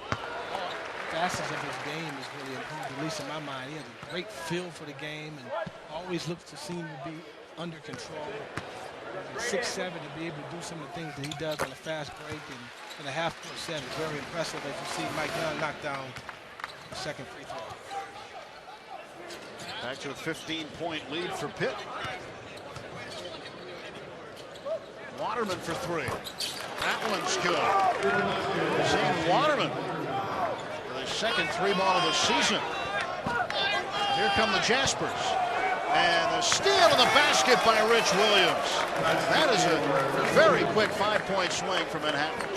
Speaker 2: all facets of his game has really improved, at least in my mind. He has a great feel for the game and always looks to seem to be under control. At 6'7", to be able to do some of the things that he does on a fast break and a half-court set is very impressive, as you see Mike Young knock down the second free throw.
Speaker 1: Back to a 15-point lead for Pitt. Waterman for 3. That one's good. Zane Waterman with his second 3-ball of the season. Here come the Jaspers. And the steal in the basket by Rich Williams. That is a very quick 5-point swing for Manhattan.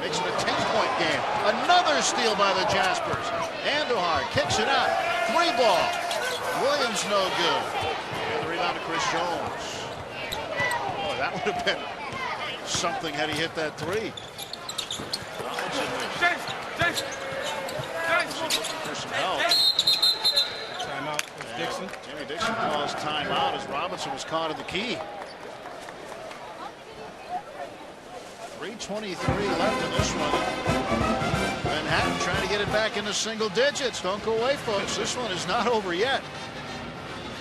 Speaker 1: Makes it a 10-point game. Another steal by the Jaspers. Andujar kicks it out. 3-ball. Williams no good. And the rebound to Chris Jones. Oh, that would have been something had he hit that 3. Looking for some help.
Speaker 2: Timeout with Dixon.
Speaker 1: Jimmy Dixon calls timeout as Robinson was caught in the key. 3:23 left in this one. Manhattan trying to get it back into single digits. Don't go away, folks. This one is not over yet.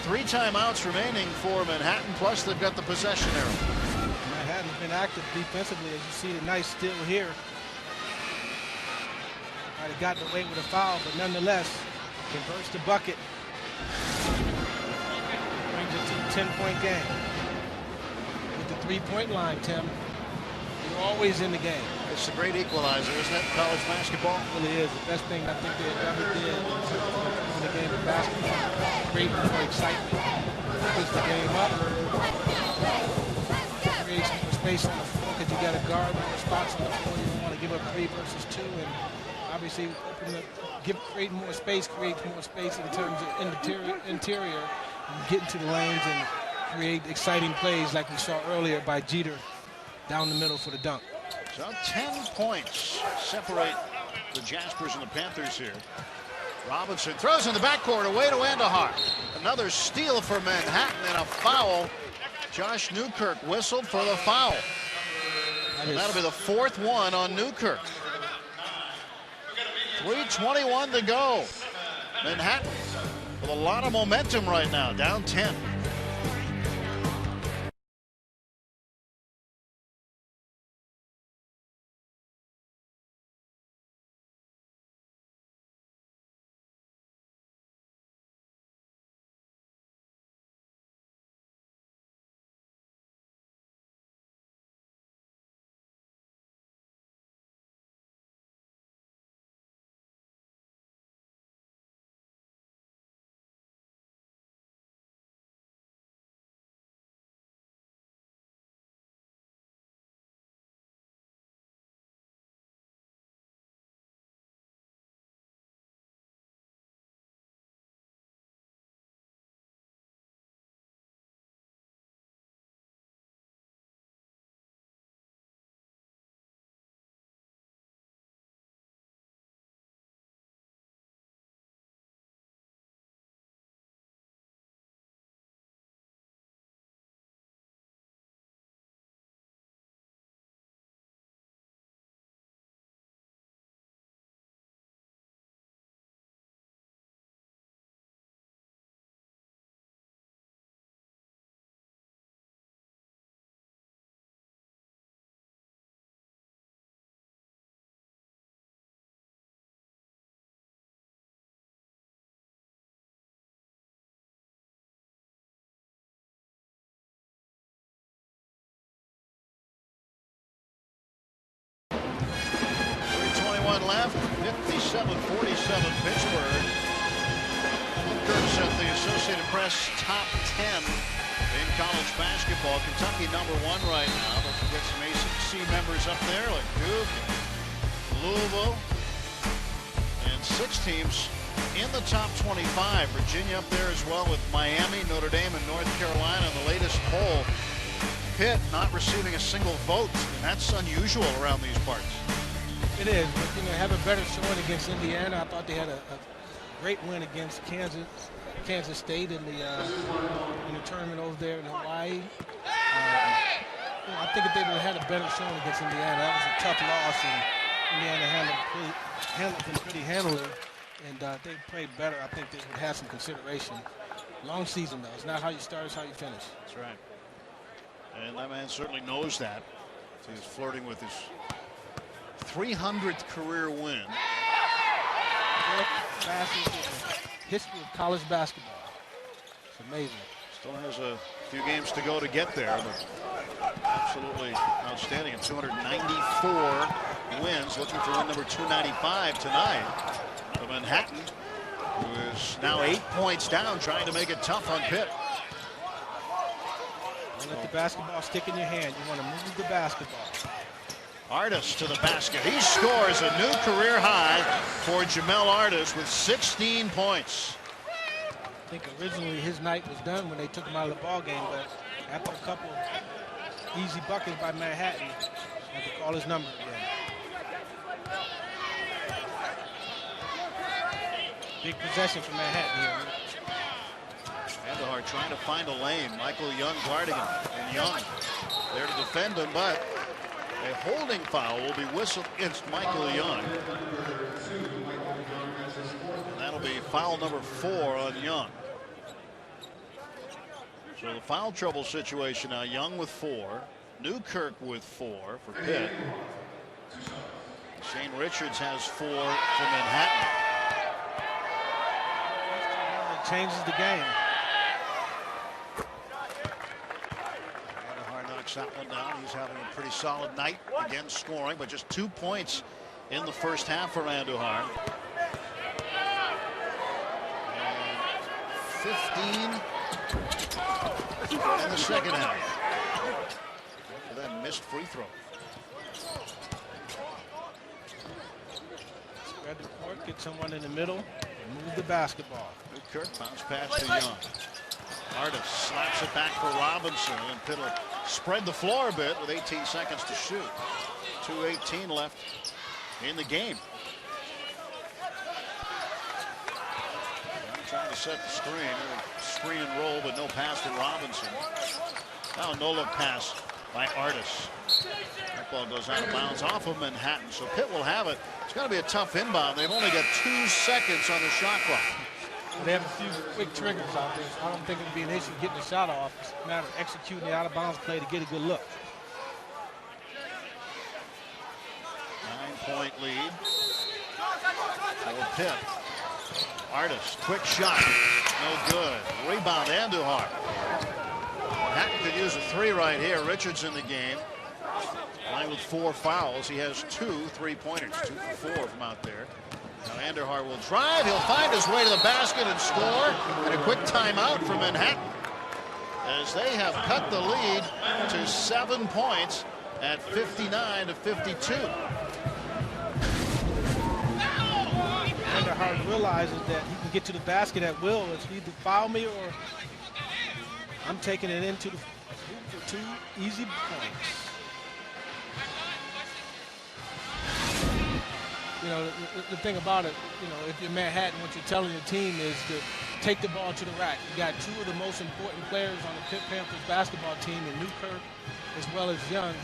Speaker 1: 3 timeouts remaining for Manhattan, plus they've got the possession arrow.
Speaker 2: Manhattan's been active defensively, as you see the nice steal here. Might have gotten away with a foul, but nonetheless, converts the bucket. Brings it to a 10-point game. With the 3-point line, Tim, you're always in the game.
Speaker 1: It's a great equalizer, isn't it, college basketball?
Speaker 2: It really is. The best thing I think they ever did in the game of basketball. Create more excitement. Puts the game up. Creates more space on the floor because you got to guard more spots on the floor. You don't want to give up 3 versus 2. And obviously, create more space, creates more space in terms of interior. You get into the lanes and create exciting plays like we saw earlier by Jeter down the middle for the dunk.
Speaker 1: So 10 points separate the Jaspers and the Panthers here. Robinson throws in the backcourt away to Andujar. Another steal for Manhattan and a foul. Josh Newkirk whistled for the foul. And that'll be the 4th one on Newkirk. 3:21 to go. Manhattan with a lot of momentum right now, down 10. 1 left. 57-47 Pittsburgh. Kirk set the Associated Press top 10 in college basketball. Kentucky #1 right now. Don't forget some ACC members up there like Duke and Louisville. And 6 teams in the top 25. Virginia up there as well with Miami, Notre Dame, and North Carolina in the latest poll. Pitt not receiving a single vote, and that's unusual around these parts.
Speaker 2: It is, but have a better showing against Indiana. I thought they had a great win against Kansas State in the tournament over there in Hawaii. I think if they would have had a better showing against Indiana, that was a tough loss, and Indiana handled them pretty handily. And if they played better, I think they would have some consideration. Long season, though. It's not how you start, it's how you finish.
Speaker 1: That's right. And that man certainly knows that. He's flirting with his 300th career win.
Speaker 2: Fastest in the history of college basketball. It's amazing.
Speaker 1: Still has a few games to go to get there, but absolutely outstanding. And 294 wins, looking for win number 295 tonight. The Manhattan, who is now 8 points down, trying to make it tough on Pitt.
Speaker 2: Don't let the basketball stick in your hand. You want to move the basketball.
Speaker 1: Artis to the basket. He scores a new career high for Jamel Artis with 16 points.
Speaker 2: I think originally his night was done when they took him out of the ball game, but after a couple easy buckets by Manhattan, had to call his number again. Big possession for Manhattan here.
Speaker 1: Kandahar trying to find a lane. Michael Young guarding him. And Young there to defend him, but a holding foul will be whistled against Michael Young. And that'll be foul number 4 on Young. So the foul trouble situation now. Young with 4. Newkirk with 4 for Pitt. Shane Richards has 4 for Manhattan.
Speaker 2: It changes the game.
Speaker 1: That one down. He's having a pretty solid night, again scoring, but just 2 points in the first half for Andujar. And 15 in the second half. For that missed free throw.
Speaker 2: Spread the court, get someone in the middle, and move the basketball.
Speaker 1: Newkirk bounce pass to Young. Artis slaps it back for Robinson, and Pitt will spread the floor a bit with 18 seconds to shoot. 2:18 left in the game. Trying to set the screen and roll, but no pass to Robinson. Now a no-look pass by Artis. That ball goes out of bounds off of Manhattan, so Pitt will have it. It's going to be a tough inbound. They've only got 2 seconds on the shot clock.
Speaker 2: They have a few quick triggers out there, so I don't think it'll be an issue getting the shot off. It's a matter of executing the out-of-bounds play to get a good look.
Speaker 1: 9-point lead for Pitt. Artis, quick shot, no good. Rebound, Andujar. Hatton could use a 3 right here. Richards in the game. Playing with 4 fouls. He has 2 3-pointers, 2 for 4 from out there. Now Andujar will drive. He'll find his way to the basket and score. And a quick timeout for Manhattan, as they have cut the lead to 7 points at 59-52.
Speaker 2: Andujar realizes that he can get to the basket at will. It's either foul me or I'm taking it into the hoop for 2 easy points. You know, the thing about it, you know, if you're Manhattan, what you're telling your team is to take the ball to the rack. You got 2 of the most important players on the Pitt Panthers basketball team, in Newkirk as well as Young,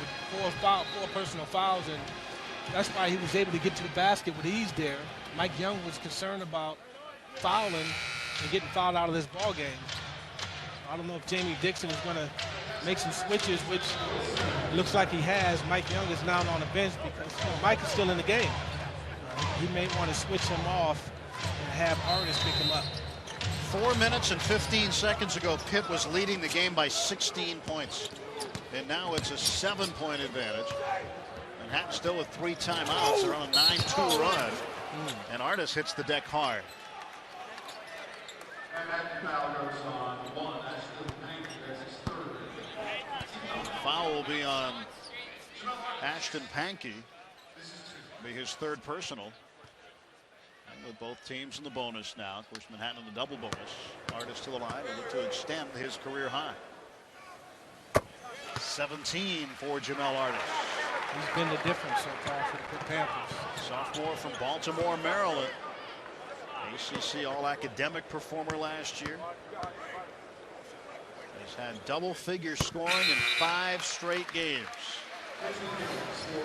Speaker 2: with 4 personal fouls, and that's why he was able to get to the basket with ease there. Mike Young was concerned about fouling and getting fouled out of this ball game. I don't know if Jamie Dixon is going to make some switches, which looks like he has. Mike Young is now on the bench because Mike is still in the game. He may want to switch him off and have Artis pick him up.
Speaker 1: 4 minutes and 15 seconds ago, Pitt was leading the game by 16 points. And now it's a 7-point advantage. And Manhattan still with 3 timeouts. They're on a 9-2 run. And Artis hits the deck hard. Foul will be on Ashton Pankey. Be his 3rd personal. And with both teams in the bonus now. Of course, Manhattan in the double bonus. Artis to the line will look to extend his career high. 17 for Jamel Artis.
Speaker 2: He's been the difference so far for the Panthers.
Speaker 1: Sophomore from Baltimore, Maryland. ACC All-Academic performer last year. He's had double-figure scoring in 5 straight games.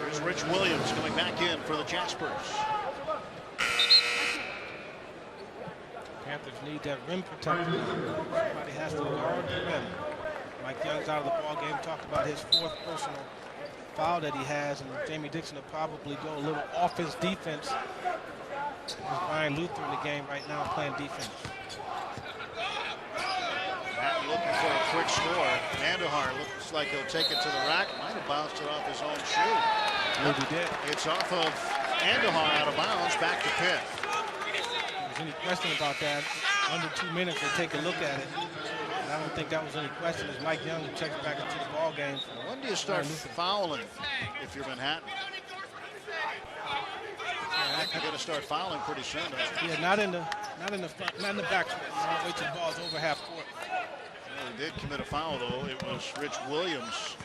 Speaker 1: Here's Rich Williams coming back in for the Jaspers.
Speaker 2: Panthers need that rim protector. Somebody has to guard the rim. Mike Young's out of the ball game. Talked about his 4th personal foul that he has, and Jamie Dixon will probably go a little off his defense. There's Ryan Luther in the game right now playing defense.
Speaker 1: Manhattan looking for a quick score. Andahar looks like he'll take it to the rack. Might have bounced it off his own shoe.
Speaker 2: Maybe he did.
Speaker 1: It's off of Andahar out of bounds back to Pitt.
Speaker 2: If there's any question about that, under 2 minutes, they take a look at it. And I don't think that was any question as Mike Young checks back into the ball game.
Speaker 1: When do you start fouling if you're Manhattan? I think you're going to start fouling pretty soon.
Speaker 2: Yeah, not in the front, not in the back. Wait till the ball's over half court.
Speaker 1: Well, he did commit a foul though. It was Rich Williams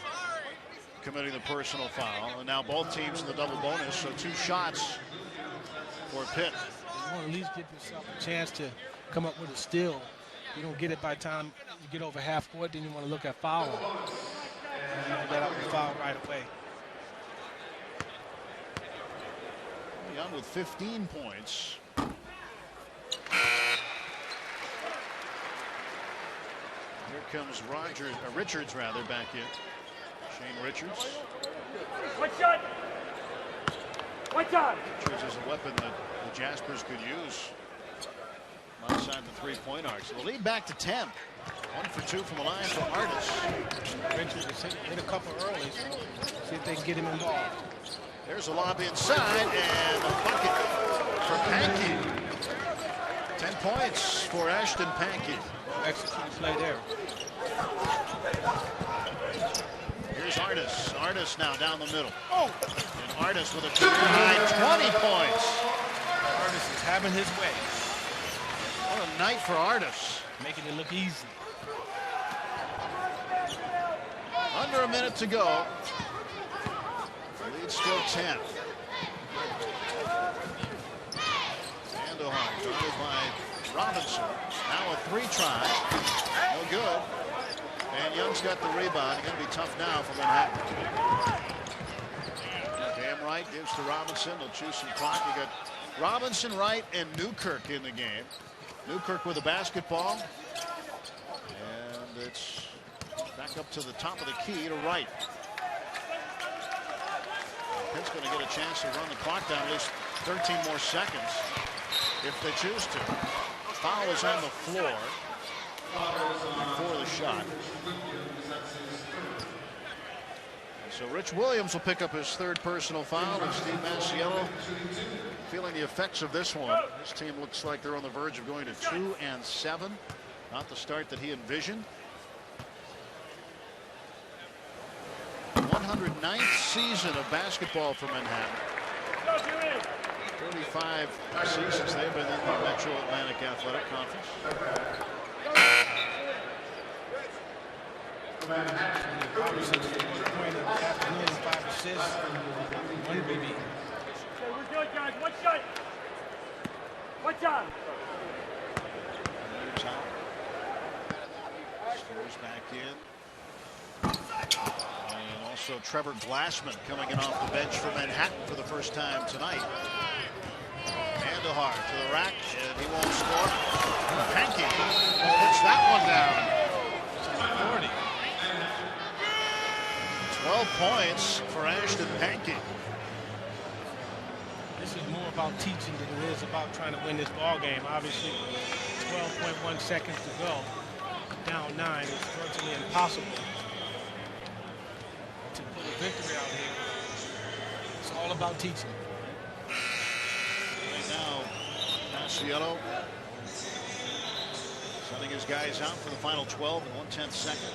Speaker 1: committing the personal foul, and now both teams in the double bonus. So 2 shots for Pitt.
Speaker 2: You want to at least give yourself a chance to come up with a steal. You don't get it by the time you get over half court, then you want to look at fouling. And you can get out the foul right away.
Speaker 1: Young with 15 points. Here comes Richards back in. Shane Richards.
Speaker 3: One shot. One time.
Speaker 1: Richards is a weapon that the Jaspers could use outside the 3-point arc. So the lead back to 10. 1 for 2 from the line for Artis.
Speaker 2: Richards hit a couple early, so see if they can get him involved.
Speaker 1: There's a lob inside and a bucket for Pankey. 10 points for Ashton Pankey.
Speaker 2: Execute play there.
Speaker 1: Here's Artis. Artis now down the middle. And Artis with a career-high 20 points.
Speaker 2: Artis is having his way.
Speaker 1: What a night for Artis.
Speaker 2: Making it look easy.
Speaker 1: Under a minute to go. Lead still 10. Andahar guarded by Robinson. Now a 3-try. No good. And Young's got the rebound. It's going to be tough now for Manhattan. Damn right gives to Robinson. They'll choose some clock. You got Robinson, Wright, and Newkirk in the game. Newkirk with the basketball. And it's back up to the top of the key to Wright. Pitt's going to get a chance to run the clock down at least 13 more seconds if they choose to. Foul is on the floor before the shot. So Rich Williams will pick up his 3rd personal foul, and Steve Masiello feeling the effects of this one. His team looks like they're on the verge of going to 2-7. Not the start that he envisioned. 109th season of basketball for Manhattan. 35 seasons they've been in the Metro Atlantic Athletic Conference.
Speaker 2: Robinson, 1 afternoon, 5 assists, 1 rebound.
Speaker 3: Okay, we're good, guys. One shot. One time.
Speaker 1: Moves out. Scores back in. And also Trevor Glassman coming in off the bench for Manhattan for the first time tonight. Andahar to the rack, and he won't score. Pankey puts that one down. 40. 12 points for Ashton Pankey.
Speaker 2: This is more about teaching than it is about trying to win this ball game. Obviously, 12.1 seconds to go. Down 9. It's virtually impossible to put a victory out here. about teaching.
Speaker 1: Right now, Maciello sending his guys out for the final 12 and 1/10 second.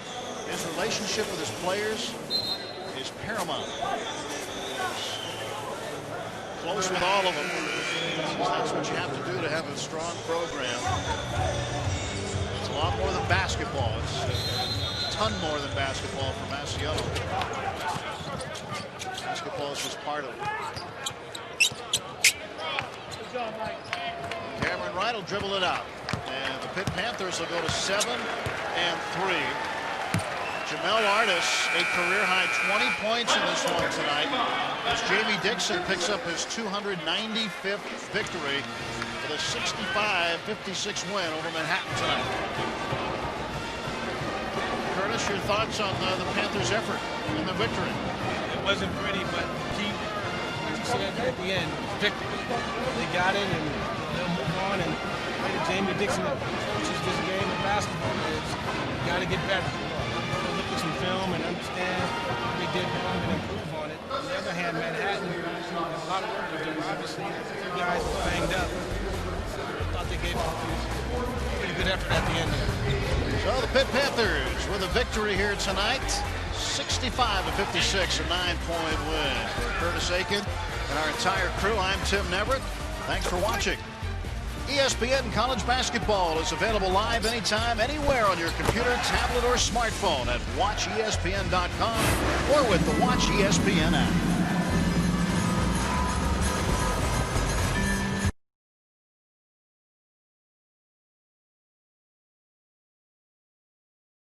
Speaker 1: His relationship with his players is paramount. Close with all of them. That's what you have to do to have a strong program. It's a lot more than basketball. It's a ton more than basketball for Maciello. Basketball is just part of it. Cameron Wright will dribble it out. And the Pitt Panthers will go to 7 and 3. Jamel Artis, a career-high 20 points in this one tonight, as Jamie Dixon picks up his 295th victory with a 65-56 win over Manhattan tonight. Curtis, your thoughts on the Panthers' effort in the victory?
Speaker 2: It wasn't pretty, but key, as you said at the end, victory. They got it, and they'll move on. And Jamie Dixon coaches this game of basketball is you got to get better. Look at some film and understand what they did wrong and improve on it. On the other hand, Manhattan has a lot of work to do. Obviously, the guys were banged up. I thought they gave a pretty good effort at the end there.
Speaker 1: So the Pitt Panthers with a victory here tonight, 65-56, a 9-point win for Curtis Aiken and our entire crew. I'm Tim Neverett. Thanks for watching. ESPN College Basketball is available live anytime, anywhere on your computer, tablet, or smartphone at watchespn.com or with the Watch ESPN app.